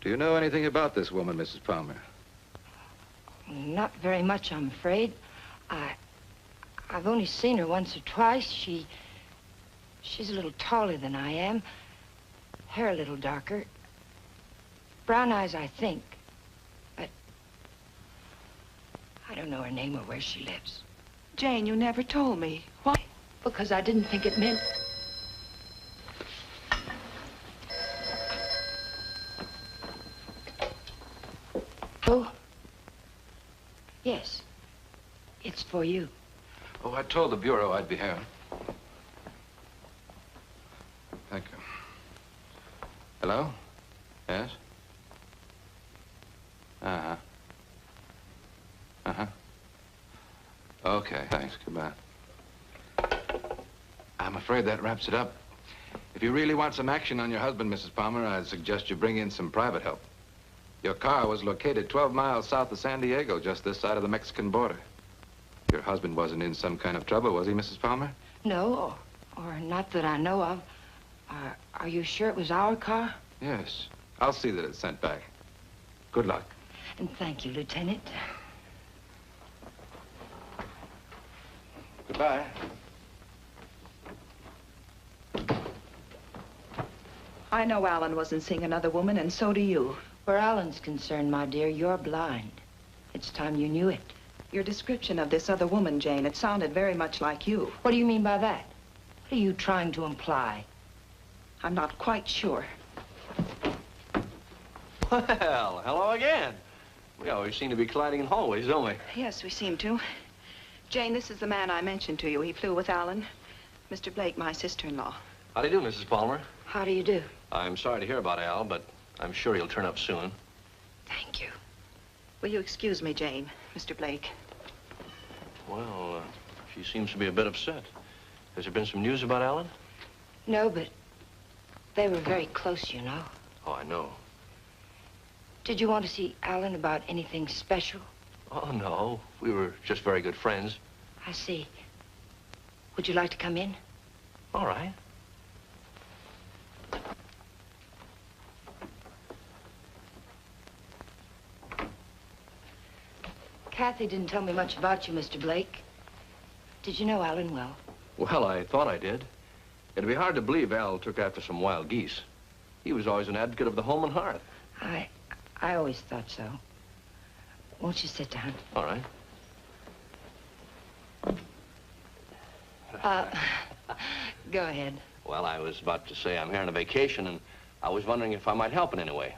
Do you know anything about this woman, Mrs. Palmer? Not very much, I'm afraid. I've only seen her once or twice. She's a little taller than I am. Hair a little darker. Brown eyes, I think. But I don't know her name or where she lives. Jane, you never told me. Why? Because I didn't think it meant... Oh? Yes. It's for you. Oh, I told the Bureau I'd be here. Thank you. Hello? Yes? Uh-huh. Uh-huh. Okay, thanks. Goodbye. I'm afraid that wraps it up. If you really want some action on your husband, Mrs. Palmer, I'd suggest you bring in some private help. Your car was located 12 miles south of San Diego, just this side of the Mexican border. Your husband wasn't in some kind of trouble, was he, Mrs. Palmer? No, or not that I know of. Are you sure it was our car? Yes. I'll see that it's sent back. Good luck. And thank you, Lieutenant. Goodbye. I know Alan wasn't seeing another woman, and so do you. Where Alan's concerned, my dear, you're blind. It's time you knew it. Your description of this other woman, Jane, it sounded very much like you. What do you mean by that? What are you trying to imply? I'm not quite sure. Well, hello again. We always seem to be colliding in hallways, don't we? Yes, we seem to. Jane, this is the man I mentioned to you. He flew with Alan. Mr. Blake, my sister-in-law. How do you do, Mrs. Palmer? How do you do? I'm sorry to hear about Al, but I'm sure he'll turn up soon. Thank you. Will you excuse me, Jane, Mr. Blake? Well, she seems to be a bit upset. Has there been some news about Alan? No, but they were very close, you know. Oh, I know. Did you want to see Alan about anything special? Oh, no. We were just very good friends. I see. Would you like to come in? All right. Kathy didn't tell me much about you, Mr. Blake. Did you know Alan well? Well, I thought I did. It'd be hard to believe Al took after some wild geese. He was always an advocate of the home and hearth. I always thought so. Won't you sit down? All right. Go ahead. Well, I was about to say I'm here on a vacation, and I was wondering if I might help in any way.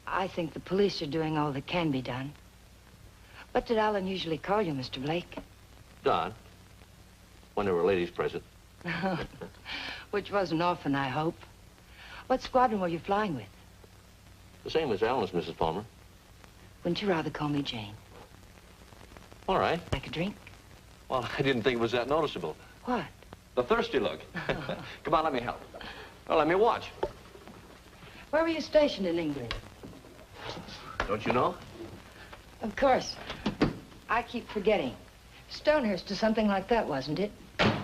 I think the police are doing all that can be done. What did Alan usually call you, Mr. Blake? Don, when there were ladies present. Which wasn't often, I hope. What squadron were you flying with? The same as Alan's, Mrs. Palmer. Wouldn't you rather call me Jane? All right. Like a drink? Well, I didn't think it was that noticeable. What? The thirsty look. Come on, let me help. Well, let me watch. Where were you stationed in England? Don't you know? Of course. I keep forgetting. Stonehurst or something like that, wasn't it?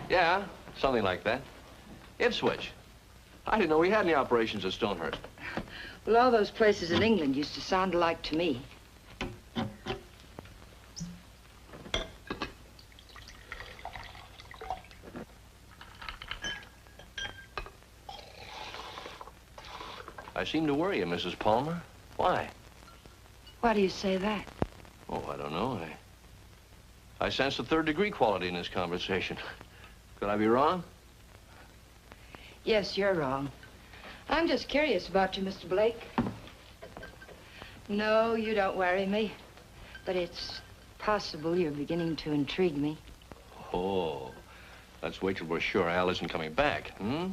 Yeah, something like that. Ipswich. I didn't know we had any operations at Stonehurst. Well, all those places in England used to sound alike to me. I seem to worry you, Mrs. Palmer. Why? Why do you say that? Oh, I don't know. I sense a third-degree quality in this conversation. Could I be wrong? Yes, you're wrong. I'm just curious about you, Mr. Blake. No, you don't worry me. But it's possible you're beginning to intrigue me. Oh, let's wait till we're sure Al isn't coming back, hmm?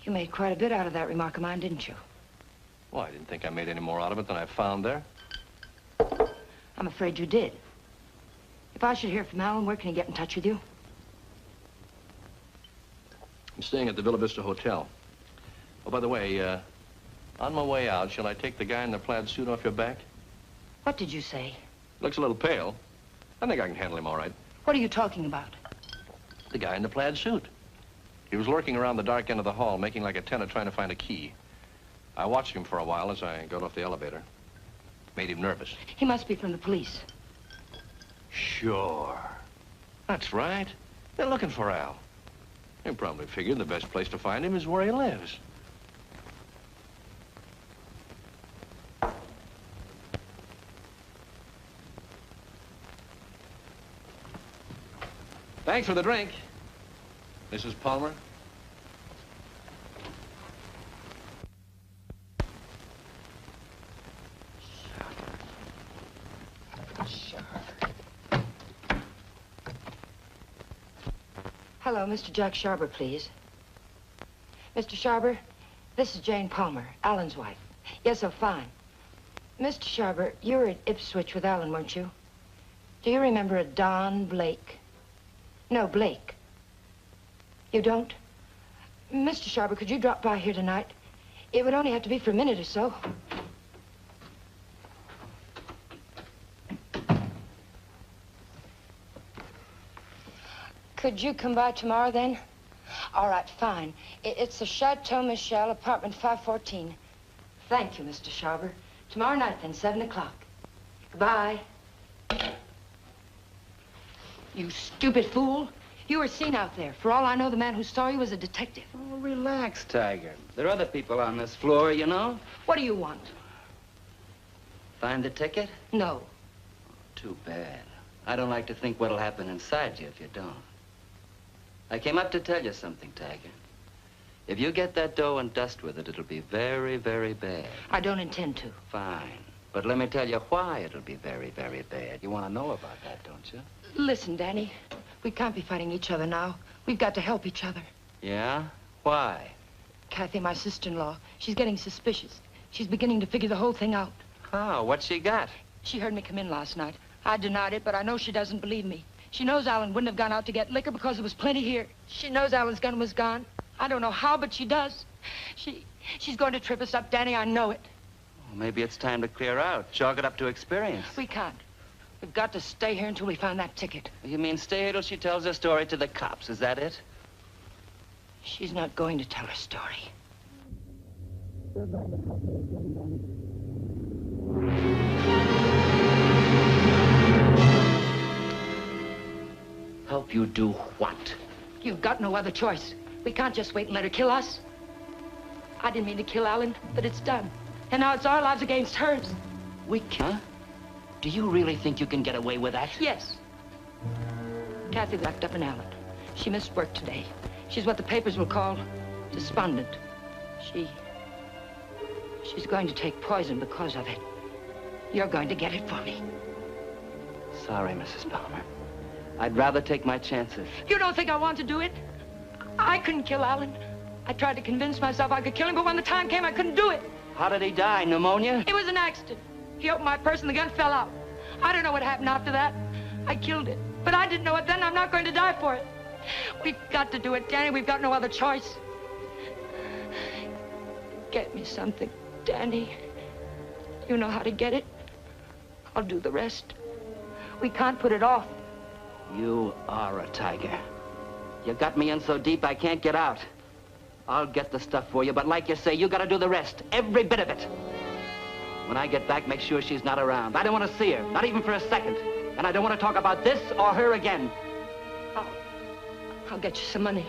You made quite a bit out of that remark of mine, didn't you? Well, I didn't think I made any more out of it than I found there. I'm afraid you did. If I should hear from Alan, where can he get in touch with you? I'm staying at the Villa Vista Hotel. Oh, by the way, on my way out, shall I take the guy in the plaid suit off your back? What did you say? Looks a little pale. I think I can handle him all right. What are you talking about? The guy in the plaid suit. He was lurking around the dark end of the hall, making like a tenant trying to find a key. I watched him for a while as I got off the elevator. Made him nervous. He must be from the police. Sure. That's right. They're looking for Al. They probably figured the best place to find him is where he lives. Thanks for the drink, Mrs. Palmer. Hello, Mr. Jack Sharber, please. Mr. Sharber, this is Jane Palmer, Alan's wife. Yes, oh, fine. Mr. Sharber, you were at Ipswich with Alan, weren't you? Do you remember a Don Blake? No, Blake. You don't? Mr. Sharber, could you drop by here tonight? It would only have to be for a minute or so. Could you come by tomorrow, then? All right, fine. It's the Chateau Michel, apartment 514. Thank you, Mr. Sharber. Tomorrow night, then, 7 o'clock. Goodbye. You stupid fool. You were seen out there. For all I know, the man who saw you was a detective. Oh, relax, Tiger. There are other people on this floor, you know. What do you want? Find the ticket? No. Too bad. I don't like to think what'll happen inside you if you don't. I came up to tell you something, Tiger. If you get that dough and dust with it, it'll be very, very bad. I don't intend to. Fine. But let me tell you why it'll be very, very bad. You want to know about that, don't you? Listen, Danny. We can't be fighting each other now. We've got to help each other. Yeah? Why? Kathy, my sister-in-law, she's getting suspicious. She's beginning to figure the whole thing out. How? What's she got? She heard me come in last night. I denied it, but I know she doesn't believe me. She knows Alan wouldn't have gone out to get liquor because there was plenty here. She knows Alan's gun was gone. I don't know how, but she does. She's going to trip us up, Danny. I know it. Well, maybe it's time to clear out. Chalk it up to experience. We can't. We've got to stay here until we find that ticket. You mean stay here till she tells her story to the cops, is that it? She's not going to tell her story. Help you do what? You've got no other choice. We can't just wait and let her kill us. I didn't mean to kill Alan, but it's done. And now it's our lives against hers. We can? Do you really think you can get away with that? Yes. Kathy locked up an Alan. She missed work today. She's what the papers will call despondent. She's going to take poison because of it. You're going to get it for me. Sorry, Mrs. Palmer. I'd rather take my chances. You don't think I want to do it? I couldn't kill Alan. I tried to convince myself I could kill him, but when the time came, I couldn't do it. How did he die? Pneumonia? It was an accident. He opened my purse and the gun fell out. I don't know what happened after that. I killed it. But I didn't know it then. I'm not going to die for it. We've got to do it, Danny. We've got no other choice. Get me something, Danny. You know how to get it. I'll do the rest. We can't put it off. You are a tiger. You got me in so deep I can't get out. I'll get the stuff for you, but like you say, you gotta do the rest. Every bit of it. When I get back, make sure she's not around. I don't want to see her, not even for a second. And I don't want to talk about this or her again. I'll get you some money.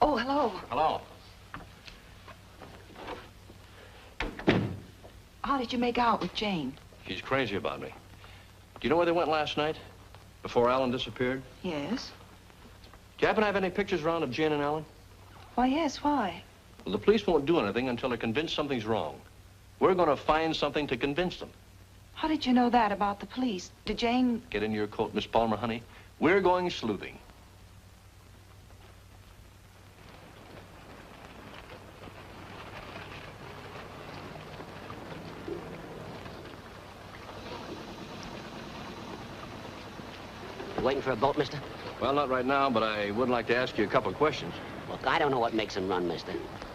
Oh, hello. Hello. How did you make out with Jane? She's crazy about me. Do you know where they went last night? Before Alan disappeared? Yes. Do you happen to have any pictures around of Jane and Alan? Why, yes, why? Well, the police won't do anything until they're convinced something's wrong. We're going to find something to convince them. How did you know that about the police? Did Jane... Get in your coat, Miss Palmer, honey. We're going sleuthing. You waiting for a boat, mister? Well, not right now, but I would like to ask you a couple of questions. Look, I don't know what makes him run, mister.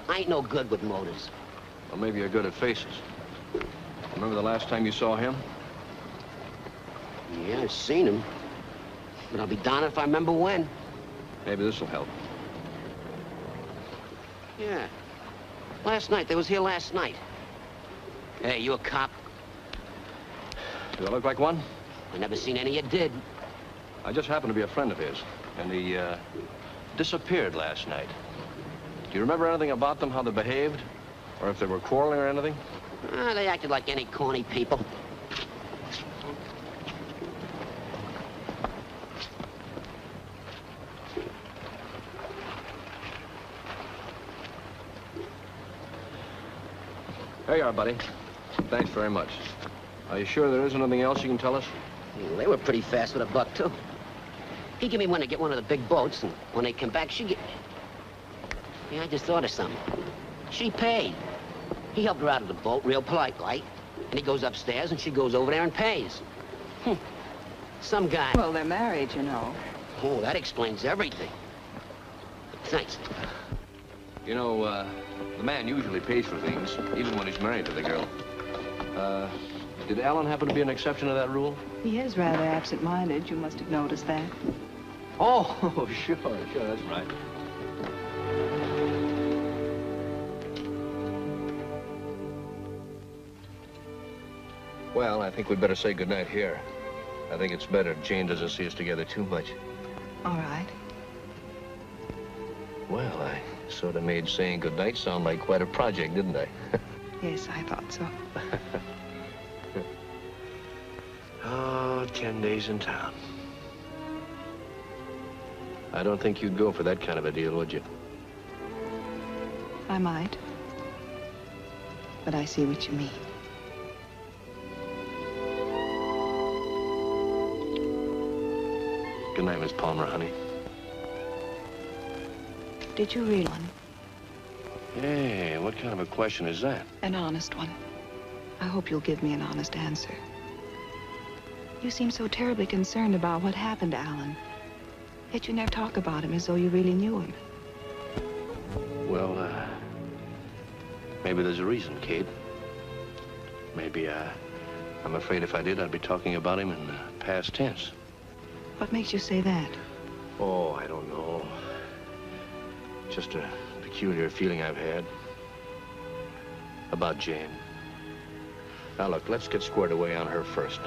I ain't no good with motors. Well, maybe you're good at faces. Remember the last time you saw him? Yeah, I've seen him. But I'll be darned if I remember when. Maybe this will help. Yeah. Last night. They was here last night. Hey, you a cop? Do I look like one? I never seen any you did. I just happened to be a friend of his, and he disappeared last night. Do you remember anything about them, how they behaved? Or if they were quarreling or anything? They acted like any corny people. There you are, buddy. Thanks very much. Are you sure there isn't anything else you can tell us? Well, they were pretty fast with a buck, too. He gave me one to get one of the big boats, and when they come back, she get... Yeah, I just thought of something. She paid. He helped her out of the boat, real polite, like. And he goes upstairs, and she goes over there and pays. Some guy... Well, they're married, you know. Oh, that explains everything. Thanks. You know, the man usually pays for things, even when he's married to the girl. Did Alan happen to be an exception to that rule? He is rather absent-minded. You must have noticed that. Oh, sure, that's right. Well, I think we'd better say goodnight here. I think it's better if Jane doesn't see us together too much. All right. Well, I sort of made saying goodnight sound like quite a project, didn't I? Yes, I thought so. Oh, 10 days in town. I don't think you'd go for that kind of a deal, would you? I might. But I see what you mean. Good night, Miss Palmer, honey. Did you read one? Hey, what kind of a question is that? An honest one. I hope you'll give me an honest answer. You seem so terribly concerned about what happened to Alan. Yet you never talk about him as though you really knew him. Well, maybe there's a reason, Kate. Maybe, I'm afraid if I did, I'd be talking about him in past tense. What makes you say that? Oh, I don't know. Just a peculiar feeling I've had about Jane. Now, look, let's get squared away on her first.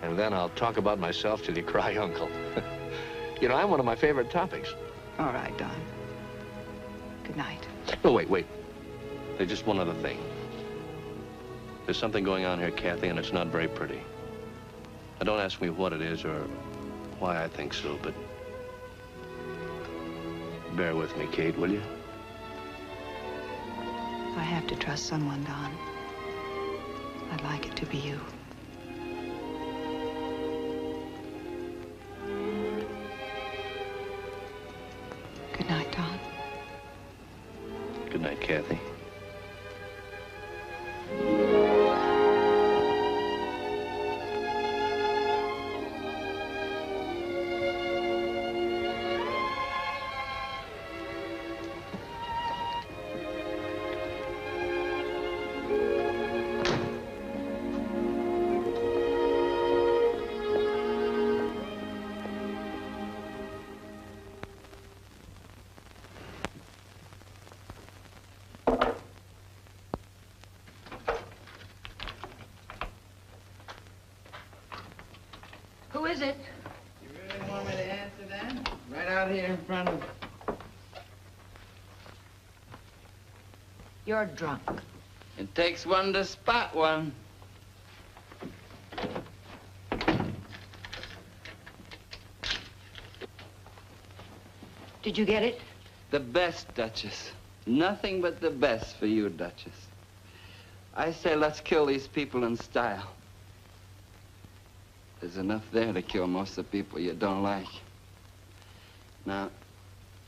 And then I'll talk about myself till you cry uncle. You know, I'm one of my favorite topics. All right, Don. Good night. Oh, wait. There's just one other thing. There's something going on here, Kathy, and it's not very pretty. Now, don't ask me what it is or why I think so, but bear with me, Kate, will you? I have to trust someone, Don. I'd like it to be you. Good night, Don. Good night, Kathy. Who is it? You really want me to answer that? Right out here in front of... You're drunk. It takes one to spot one. Did you get it? The best, Duchess. Nothing but the best for you, Duchess. I say let's kill these people in style. There's enough there to kill most of the people you don't like. Now,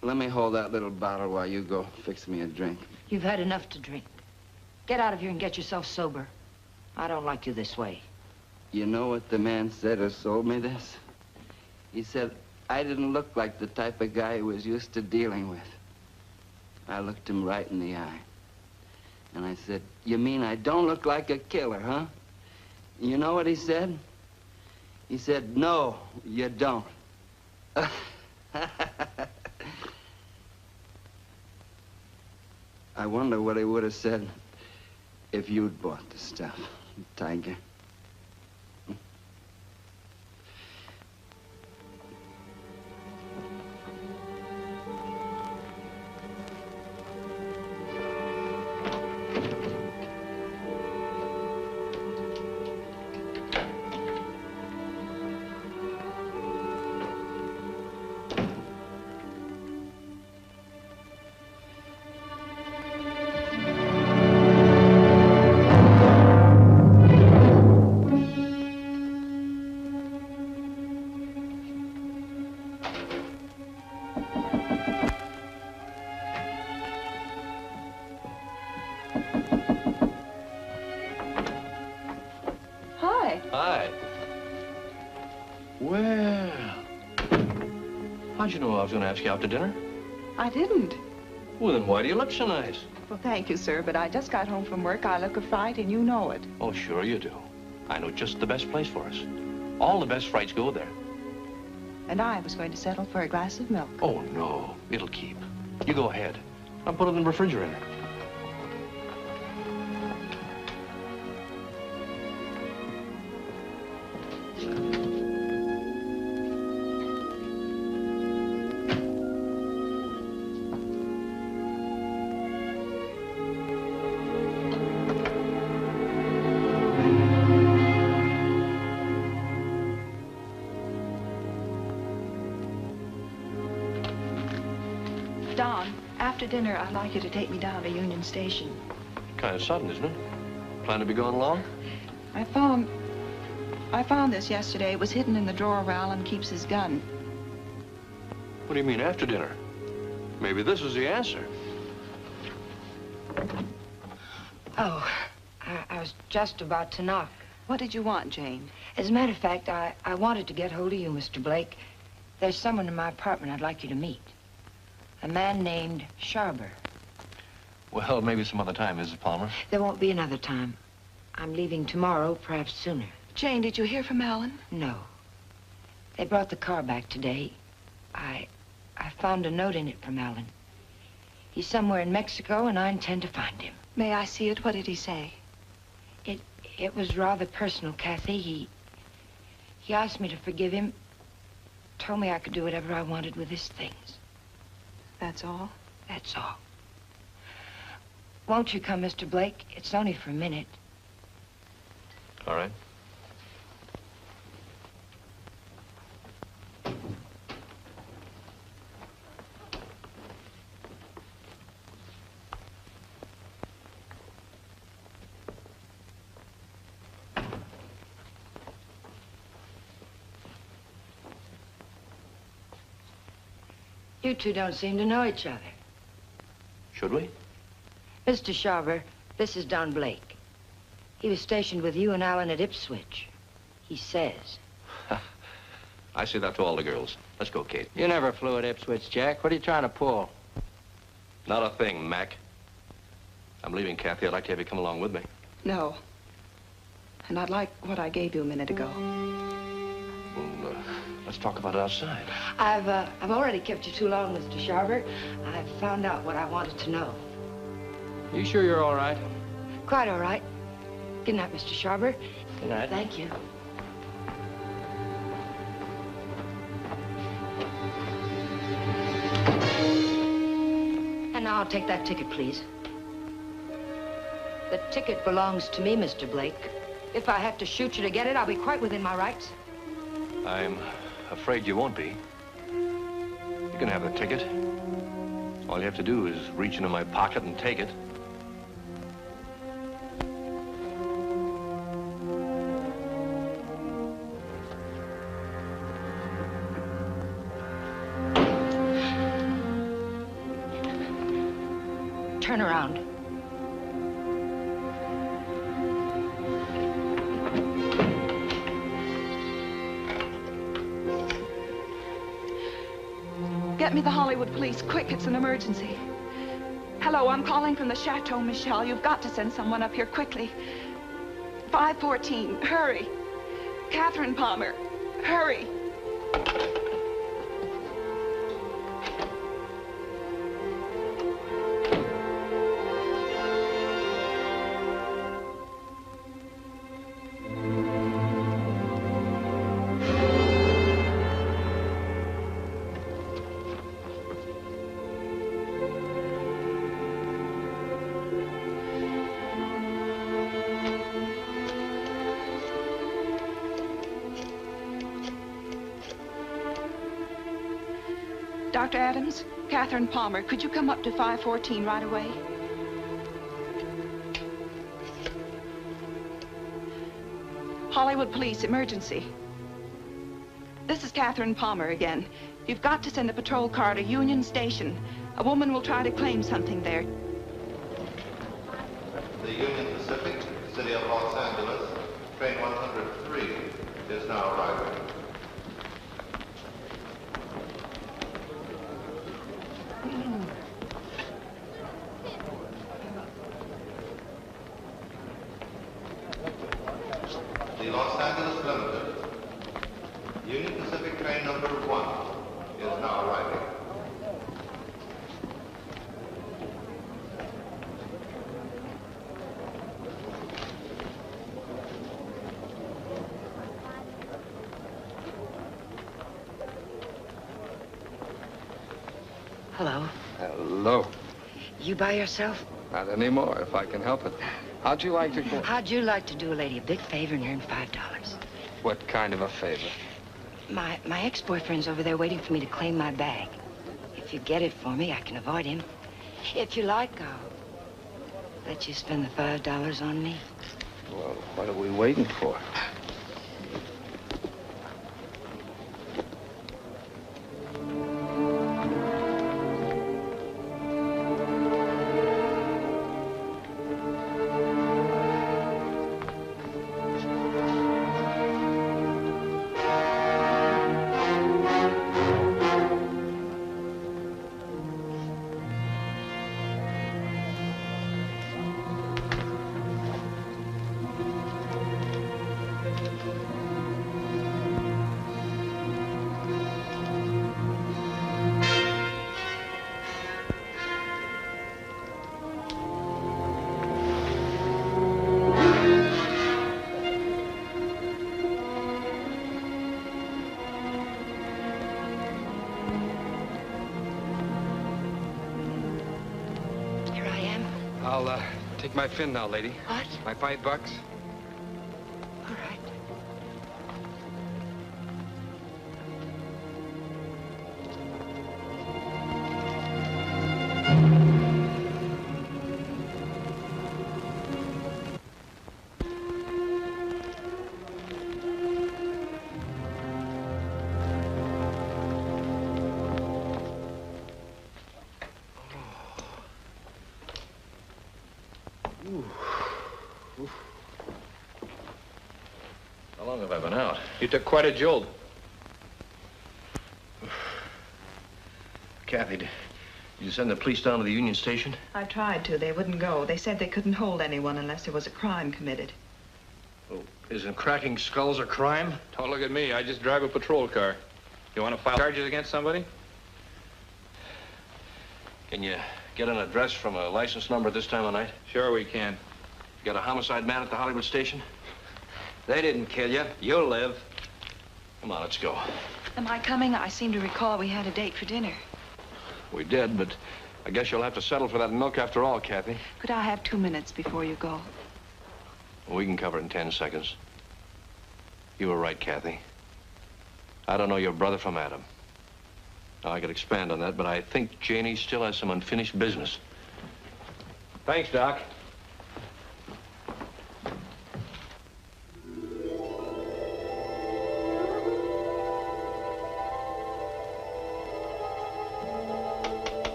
let me hold that little bottle while you go fix me a drink. You've had enough to drink. Get out of here and get yourself sober. I don't like you this way. You know what the man said who sold me this? He said I didn't look like the type of guy he was used to dealing with. I looked him right in the eye. And I said, you mean I don't look like a killer, huh? You know what he said? He said, no, you don't. I wonder what he would have said if you'd bought the stuff, Tiger. Hi. Well, how'd you know I was going to ask you out to dinner? I didn't. Well, then why do you look so nice? Well, thank you, sir, but I just got home from work. I look a fright, and you know it. Oh, sure you do. I know just the best place for us. All the best frights go there. And I was going to settle for a glass of milk. Oh, no. It'll keep. You go ahead. I'll put it in the refrigerator. After dinner, I'd like you to take me down to Union Station. Kind of sudden, isn't it? Plan to be going long? I found this yesterday. It was hidden in the drawer where Alan keeps his gun. What do you mean, after dinner? Maybe this is the answer. Oh, I was just about to knock. What did you want, Jane? As a matter of fact, I wanted to get hold of you, Mr. Blake. There's someone in my apartment I'd like you to meet. A man named Sharber. Well, maybe some other time, Mrs. Palmer. There won't be another time. I'm leaving tomorrow, perhaps sooner. Jane, did you hear from Alan? No. They brought the car back today. I found a note in it from Alan. He's somewhere in Mexico, and I intend to find him. May I see it? What did he say? It was rather personal, Kathy. He asked me to forgive him. Told me I could do whatever I wanted with his things. That's all? That's all. Won't you come, Mr. Blake? It's only for a minute. All right. You two don't seem to know each other. Should we? Mr. Sharber, this is Don Blake. He was stationed with you and Alan at Ipswich. He says. I say that to all the girls. Let's go, Kate. You never flew at Ipswich, Jack. What are you trying to pull? Not a thing, Mac. I'm leaving, Kathy. I'd like to have you come along with me. No. And I'd like what I gave you a minute ago. Well, let's talk about it outside. I've already kept you too long, Mr. Sharber. I've found out what I wanted to know. You sure you're all right? Quite all right. Good night, Mr. Sharber. Good night. Thank you. And now I'll take that ticket, please. The ticket belongs to me, Mr. Blake. If I have to shoot you to get it, I'll be quite within my rights. I'm afraid you won't be. You can have the ticket. All you have to do is reach into my pocket and take it. Turn around. Get me the Hollywood police, quick, it's an emergency. Hello, I'm calling from the Chateau Michel. You've got to send someone up here quickly. 514, hurry. Catherine Palmer, hurry. Dr. Adams, Catherine Palmer, could you come up to 514 right away? Hollywood Police, emergency. This is Catherine Palmer again. You've got to send a patrol car to Union Station. A woman will try to claim something there. The Union Pacific, City of Los Angeles, train 103 is now arriving. The Los Angeles Limited, Union Pacific train number 1 is now arriving. Hello. Hello. You by yourself? Not anymore, if I can help it. How'd you like to go? How'd you like to do a lady a big favor and earn $5? What kind of a favor? My ex-boyfriend's over there waiting for me to claim my bag. If you get it for me, I can avoid him. If you like, I'll let you spend the $5 on me. Well, what are we waiting for? I'll take my fin now, lady. What? My $5. All right. How long have I been out? You took quite a jolt. Kathy, did you send the police down to the Union Station? I tried to. They wouldn't go. They said they couldn't hold anyone unless there was a crime committed. Oh, isn't cracking skulls a crime? Don't look at me. I just drive a patrol car. You want to file charges against somebody? Can you get an address from a license number at this time of night? Sure we can. Got a homicide man at the Hollywood station? They didn't kill you. You'll live. Come on, let's go. Am I coming? I seem to recall we had a date for dinner. We did, but I guess you'll have to settle for that milk after all, Kathy. Could I have 2 minutes before you go? Well, we can cover it in 10 seconds. You were right, Kathy. I don't know your brother from Adam. Now, I could expand on that, but I think Janie still has some unfinished business. Thanks, Doc.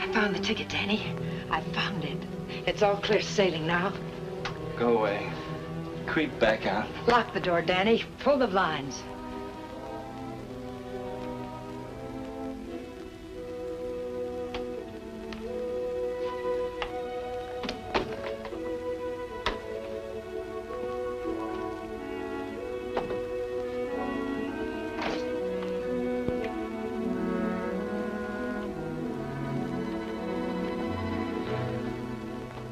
I found the ticket, Danny. I found it. It's all clear sailing now. Go away. Creep back out. Lock the door, Danny. Pull the blinds.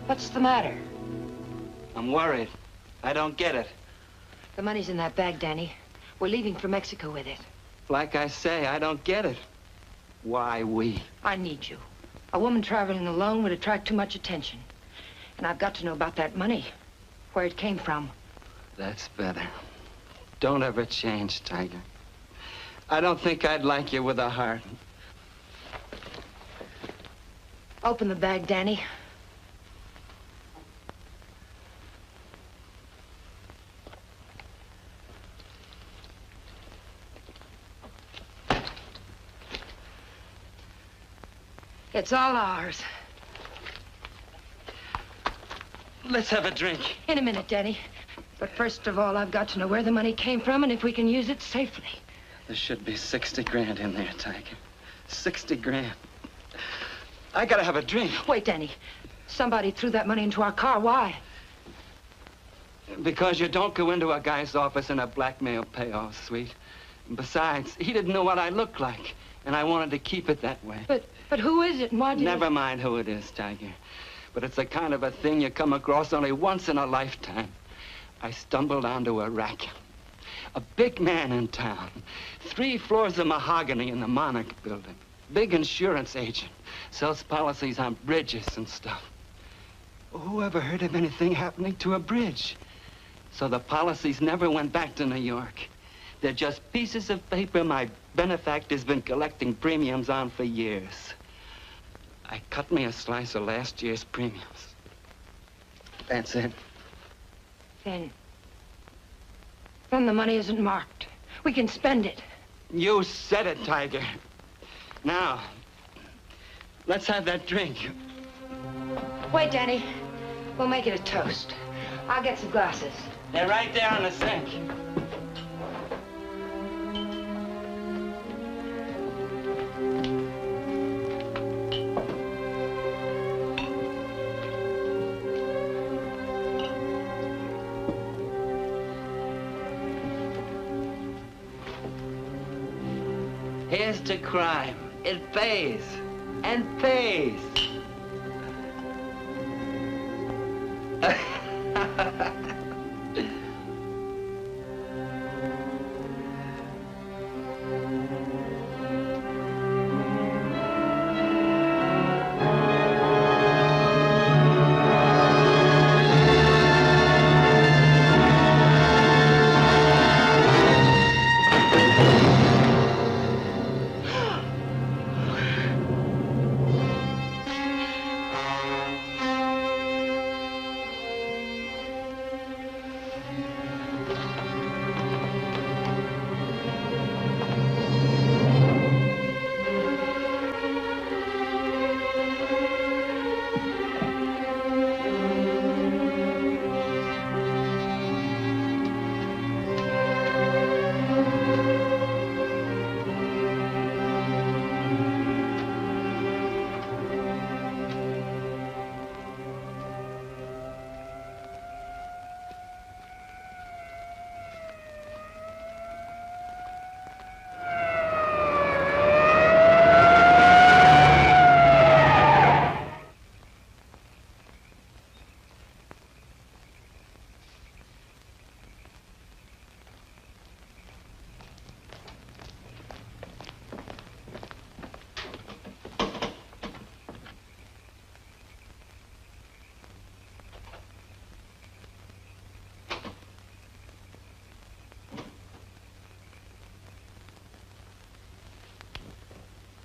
What's the matter? I'm worried. I don't get it. The money's in that bag, Danny. We're leaving for Mexico with it. Like I say, I don't get it. Why we? I need you. A woman traveling alone would attract too much attention. And I've got to know about that money. Where it came from. That's better. Don't ever change, Tiger. I don't think I'd like you with a heart. Open the bag, Danny. It's all ours. Let's have a drink. In a minute, Danny. But first of all, I've got to know where the money came from and if we can use it safely. There should be 60 grand in there, Tiger. 60 grand. I gotta have a drink. Wait, Danny. Somebody threw that money into our car. Why? Because you don't go into a guy's office in a blackmail payoff suite. Besides, he didn't know what I looked like. And I wanted to keep it that way. But who is it and why did Never mind who it is, Tiger. But it's the kind of a thing you come across only once in a lifetime. I stumbled onto a racket. A big man in town. 3 floors of mahogany in the Monarch building. Big insurance agent. Sells policies on bridges and stuff. Who ever heard of anything happening to a bridge? So the policies never went back to New York. They're just pieces of paper my benefactor's been collecting premiums on for years. I cut me a slice of last year's premiums. That's it. Then the money isn't marked. We can spend it. You said it, Tiger. Now, let's have that drink. Wait, Danny. We'll make it a toast. I'll get some glasses. They're right there on the sink. Here's to crime. It pays. And pays.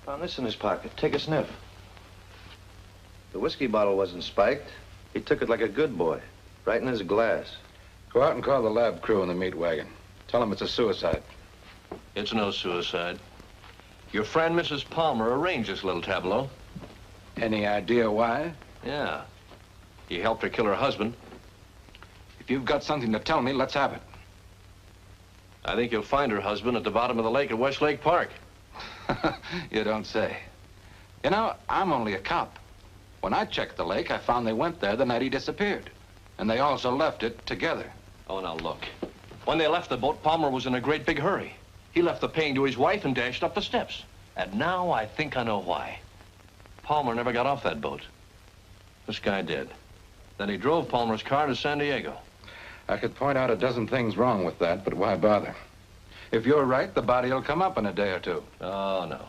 Found this in his pocket. Take a sniff. The whiskey bottle wasn't spiked. He took it like a good boy, right in his glass. Go out and call the lab crew in the meat wagon. Tell them it's a suicide. It's no suicide. Your friend, Mrs. Palmer, arranged this little tableau. Any idea why? Yeah. He helped her kill her husband. If you've got something to tell me, let's have it. I think you'll find her husband at the bottom of the lake at Westlake Park. You don't say. You know, I'm only a cop. When I checked the lake, I found they went there the night he disappeared. And they also left it together. Oh, now look. When they left the boat, Palmer was in a great big hurry. He left the paying to his wife and dashed up the steps. And now I think I know why. Palmer never got off that boat. This guy did. Then he drove Palmer's car to San Diego. I could point out a dozen things wrong with that, but why bother? If you're right, the body will come up in a day or two. Oh, no.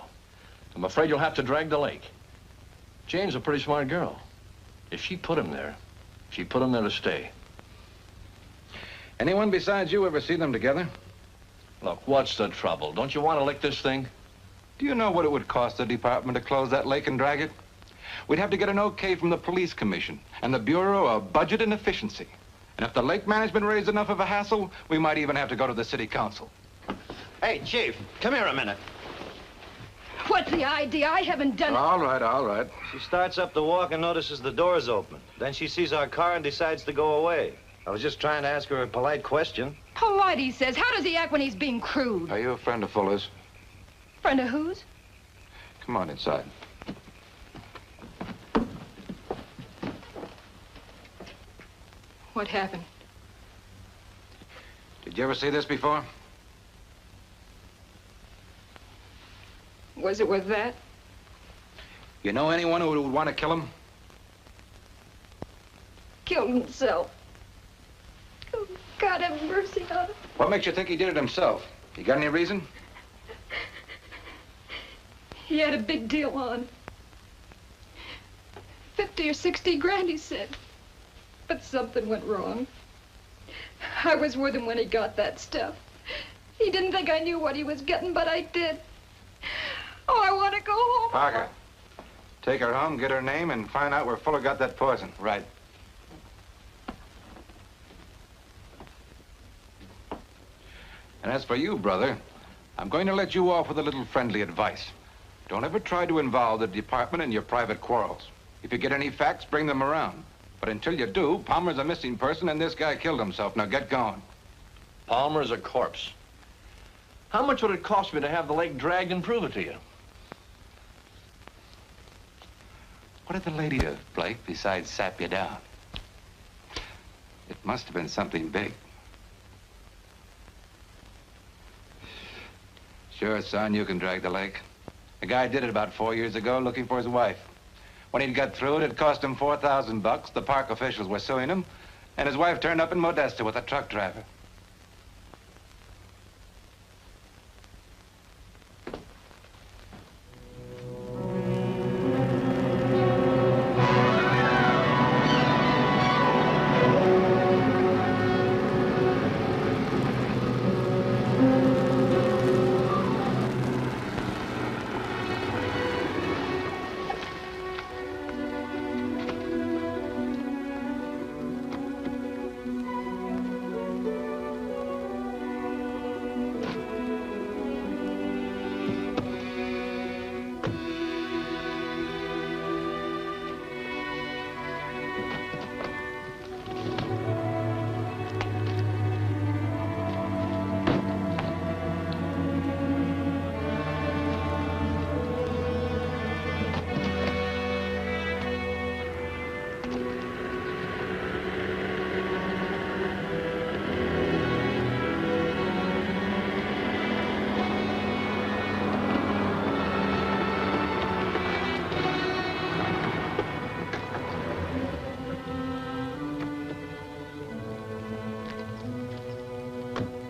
I'm afraid you'll have to drag the lake. Jane's a pretty smart girl. If she put him there, she put him there to stay. Anyone besides you ever see them together? Look, what's the trouble? Don't you want to lick this thing? Do you know what it would cost the department to close that lake and drag it? We'd have to get an okay from the police commission and the Bureau of Budget and Efficiency. And if the lake management raised enough of a hassle, we might even have to go to the city council. Hey, Chief, come here a minute. What's the idea? I haven't done it. All right, all right. She starts up the walk and notices the door's open. Then she sees our car and decides to go away. I was just trying to ask her a polite question. Polite, he says. How does he act when he's being crude? Are you a friend of Fuller's? Friend of whose? Come on inside. What happened? Did you ever see this before? Was it worth that? You know anyone who would want to kill him? Killed himself. Oh, God have mercy on him. What makes you think he did it himself? You got any reason? He had a big deal on. 50 or 60 grand, he said. But something went wrong. I was with him when he got that stuff. He didn't think I knew what he was getting, but I did. Oh, I want to go home. Parker, take her home, get her name, and find out where Fuller got that poison. Right. And as for you, brother, I'm going to let you off with a little friendly advice. Don't ever try to involve the department in your private quarrels. If you get any facts, bring them around. But until you do, Palmer's a missing person and this guy killed himself. Now get going. Palmer's a corpse. How much would it cost me to have the lake dragged and prove it to you? What did the lady do, Blake, besides sap you down? It must have been something big. Sure, son, you can drag the lake. The guy did it about 4 years ago looking for his wife. When he'd got through it cost him $4,000. The park officials were suing him, and his wife turned up in Modesto with a truck driver.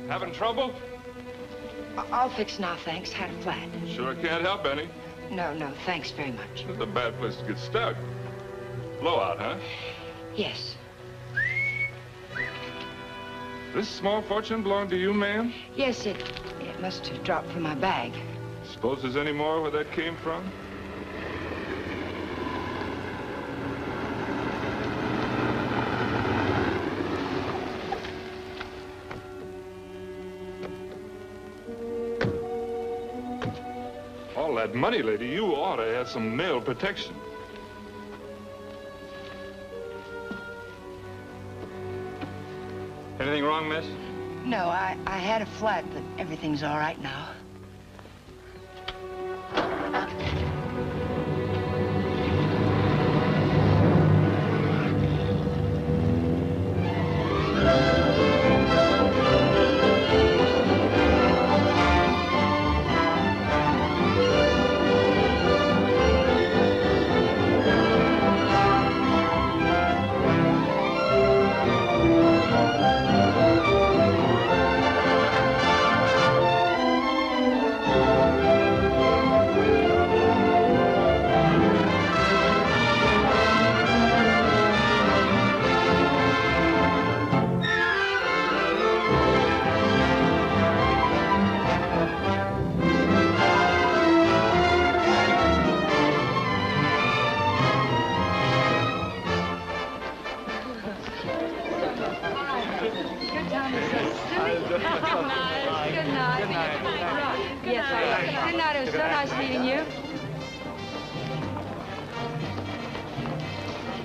Having trouble? I'll fix now, thanks. Had a flat. Sure can't help any. No, thanks very much. It's a bad place to get stuck. Blowout, huh? Yes. This small fortune belong to you, ma'am? Yes, it must have dropped from my bag. Suppose there's any more where that came from? All that money, lady, you ought to have some mail protection. Anything wrong, miss? No, I had a flat, but everything's all right now.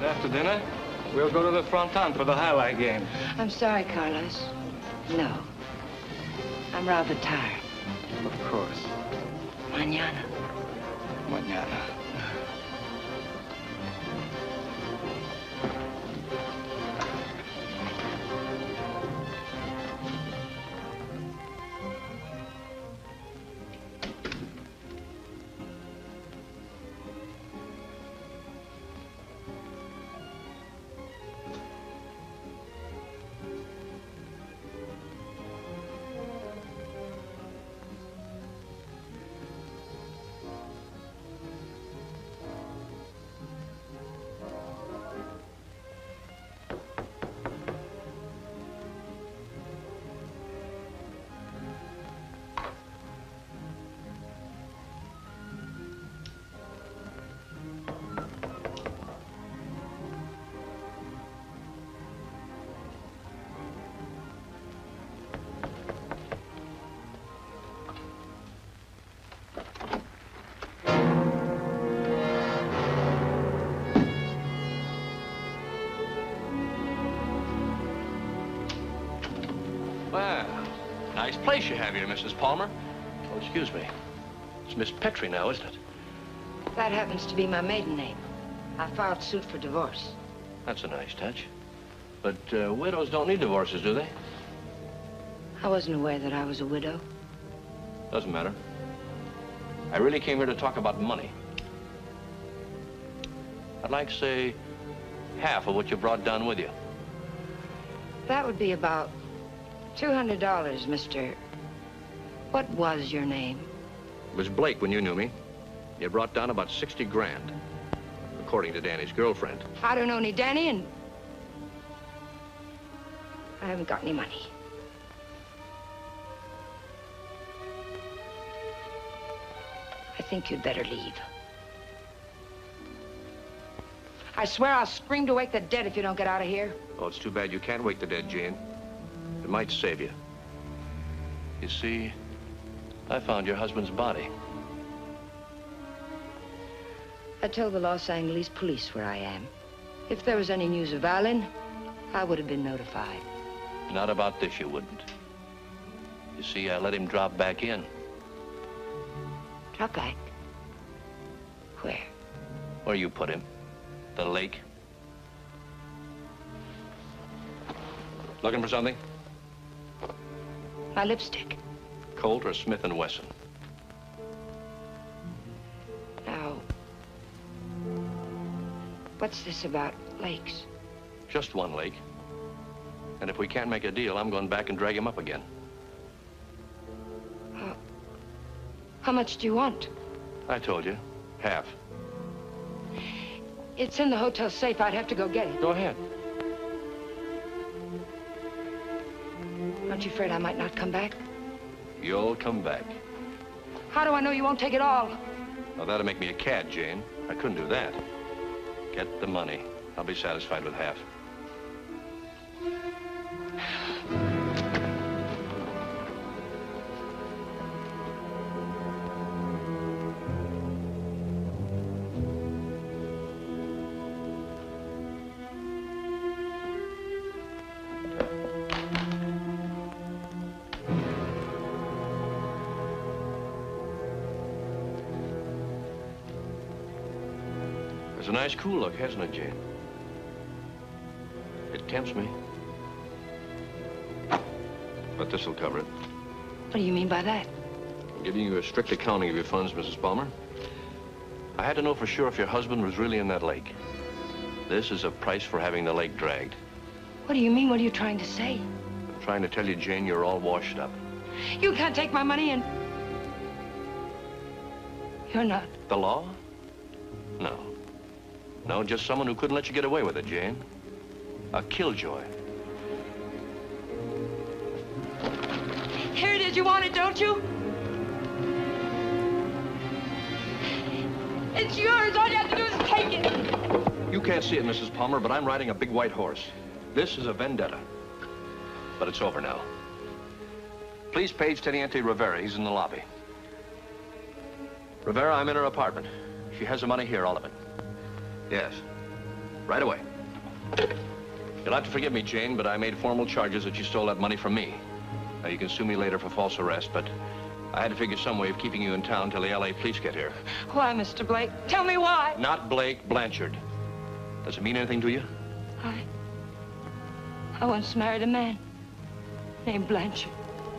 After dinner, we'll go to the Fronton for the highlight game. I'm sorry, Carlos. No. I'm rather tired. Of course. Mañana. Mañana. Nice place you have here, Mrs. Palmer. Oh, excuse me. It's Miss Petrie now, isn't it? That happens to be my maiden name. I filed suit for divorce. That's a nice touch. But widows don't need divorces, do they? I wasn't aware that I was a widow. Doesn't matter. I really came here to talk about money. I'd like, say, half of what you brought down with you. That would be about $200, Mr. What was your name? It was Blake when you knew me. You brought down about 60 grand, according to Danny's girlfriend. I don't know any Danny, and I haven't got any money. I think you'd better leave. I swear I'll scream to wake the dead if you don't get out of here. Oh, it's too bad you can't wake the dead, Jane. It might save you. You see, I found your husband's body. I told the Los Angeles police where I am. If there was any news of Alan, I would have been notified. Not about this, you wouldn't. You see, I let him drop back in. Drop back? Where? Where you put him. The lake. Looking for something? My lipstick. Colt or Smith & Wesson? Now, what's this about lakes? Just one lake. And if we can't make a deal, I'm going back and drag him up again. How much do you want? I told you. Half. It's in the hotel safe. I'd have to go get it. Go ahead. Aren't you afraid I might not come back? You'll come back. How do I know you won't take it all? Now, that'd make me a cad, Jane. I couldn't do that. Get the money. I'll be satisfied with half. It's a nice, cool look, hasn't it, Jane? It tempts me. But this'll cover it. What do you mean by that? I'm giving you a strict accounting of your funds, Mrs. Palmer. I had to know for sure if your husband was really in that lake. This is a price for having the lake dragged. What do you mean? What are you trying to say? I'm trying to tell you, Jane, you're all washed up. You can't take my money and... You're not. The law? No. No, just someone who couldn't let you get away with it, Jane. A killjoy. Here it is. You want it, don't you? It's yours. All you have to do is take it. You can't see it, Mrs. Palmer, but I'm riding a big white horse. This is a vendetta. But it's over now. Please page Teniente Rivera. He's in the lobby. Rivera, I'm in her apartment. She has the money here, all of it. Yes. Right away. You'll have to forgive me, Jane, but I made formal charges that you stole that money from me. Now, you can sue me later for false arrest, but I had to figure some way of keeping you in town till the L.A. police get here. Why, Mr. Blake? Tell me why. Not Blake, Blanchard. Does it mean anything to you? I once married a man named Blanchard.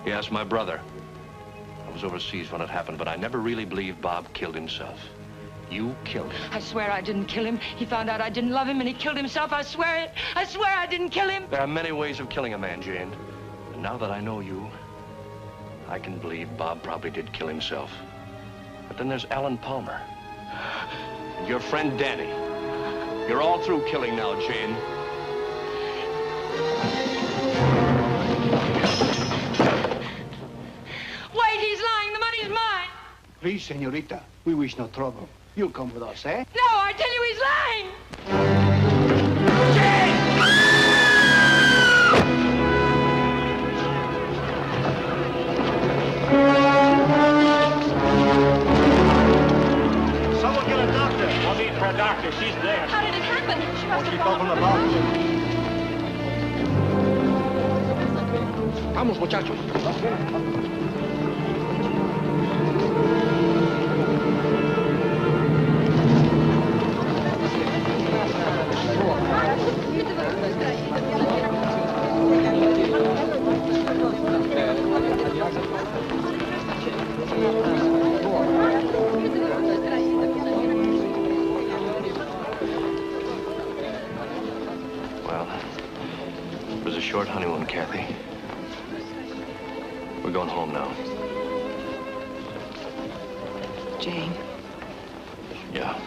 Yes, my brother. I was overseas when it happened, but I never really believed Bob killed himself. You killed him. I swear I didn't kill him. He found out I didn't love him and he killed himself. I swear it. I swear I didn't kill him. There are many ways of killing a man, Jane. And now that I know you, I can believe Bob probably did kill himself. But then there's Alan Palmer. And your friend Danny. You're all through killing now, Jane. Wait, he's lying. The money's mine. Please, señorita, we wish no trouble. You'll come with us, eh? No, I tell you he's lying. Someone get a doctor. I'll need for a doctor. She's there. How did it happen? She must have Keep fallen up on from the the box. Vamos, muchachos. Well, it was a short honeymoon, Kathy. We're going home now. Jane. Yeah.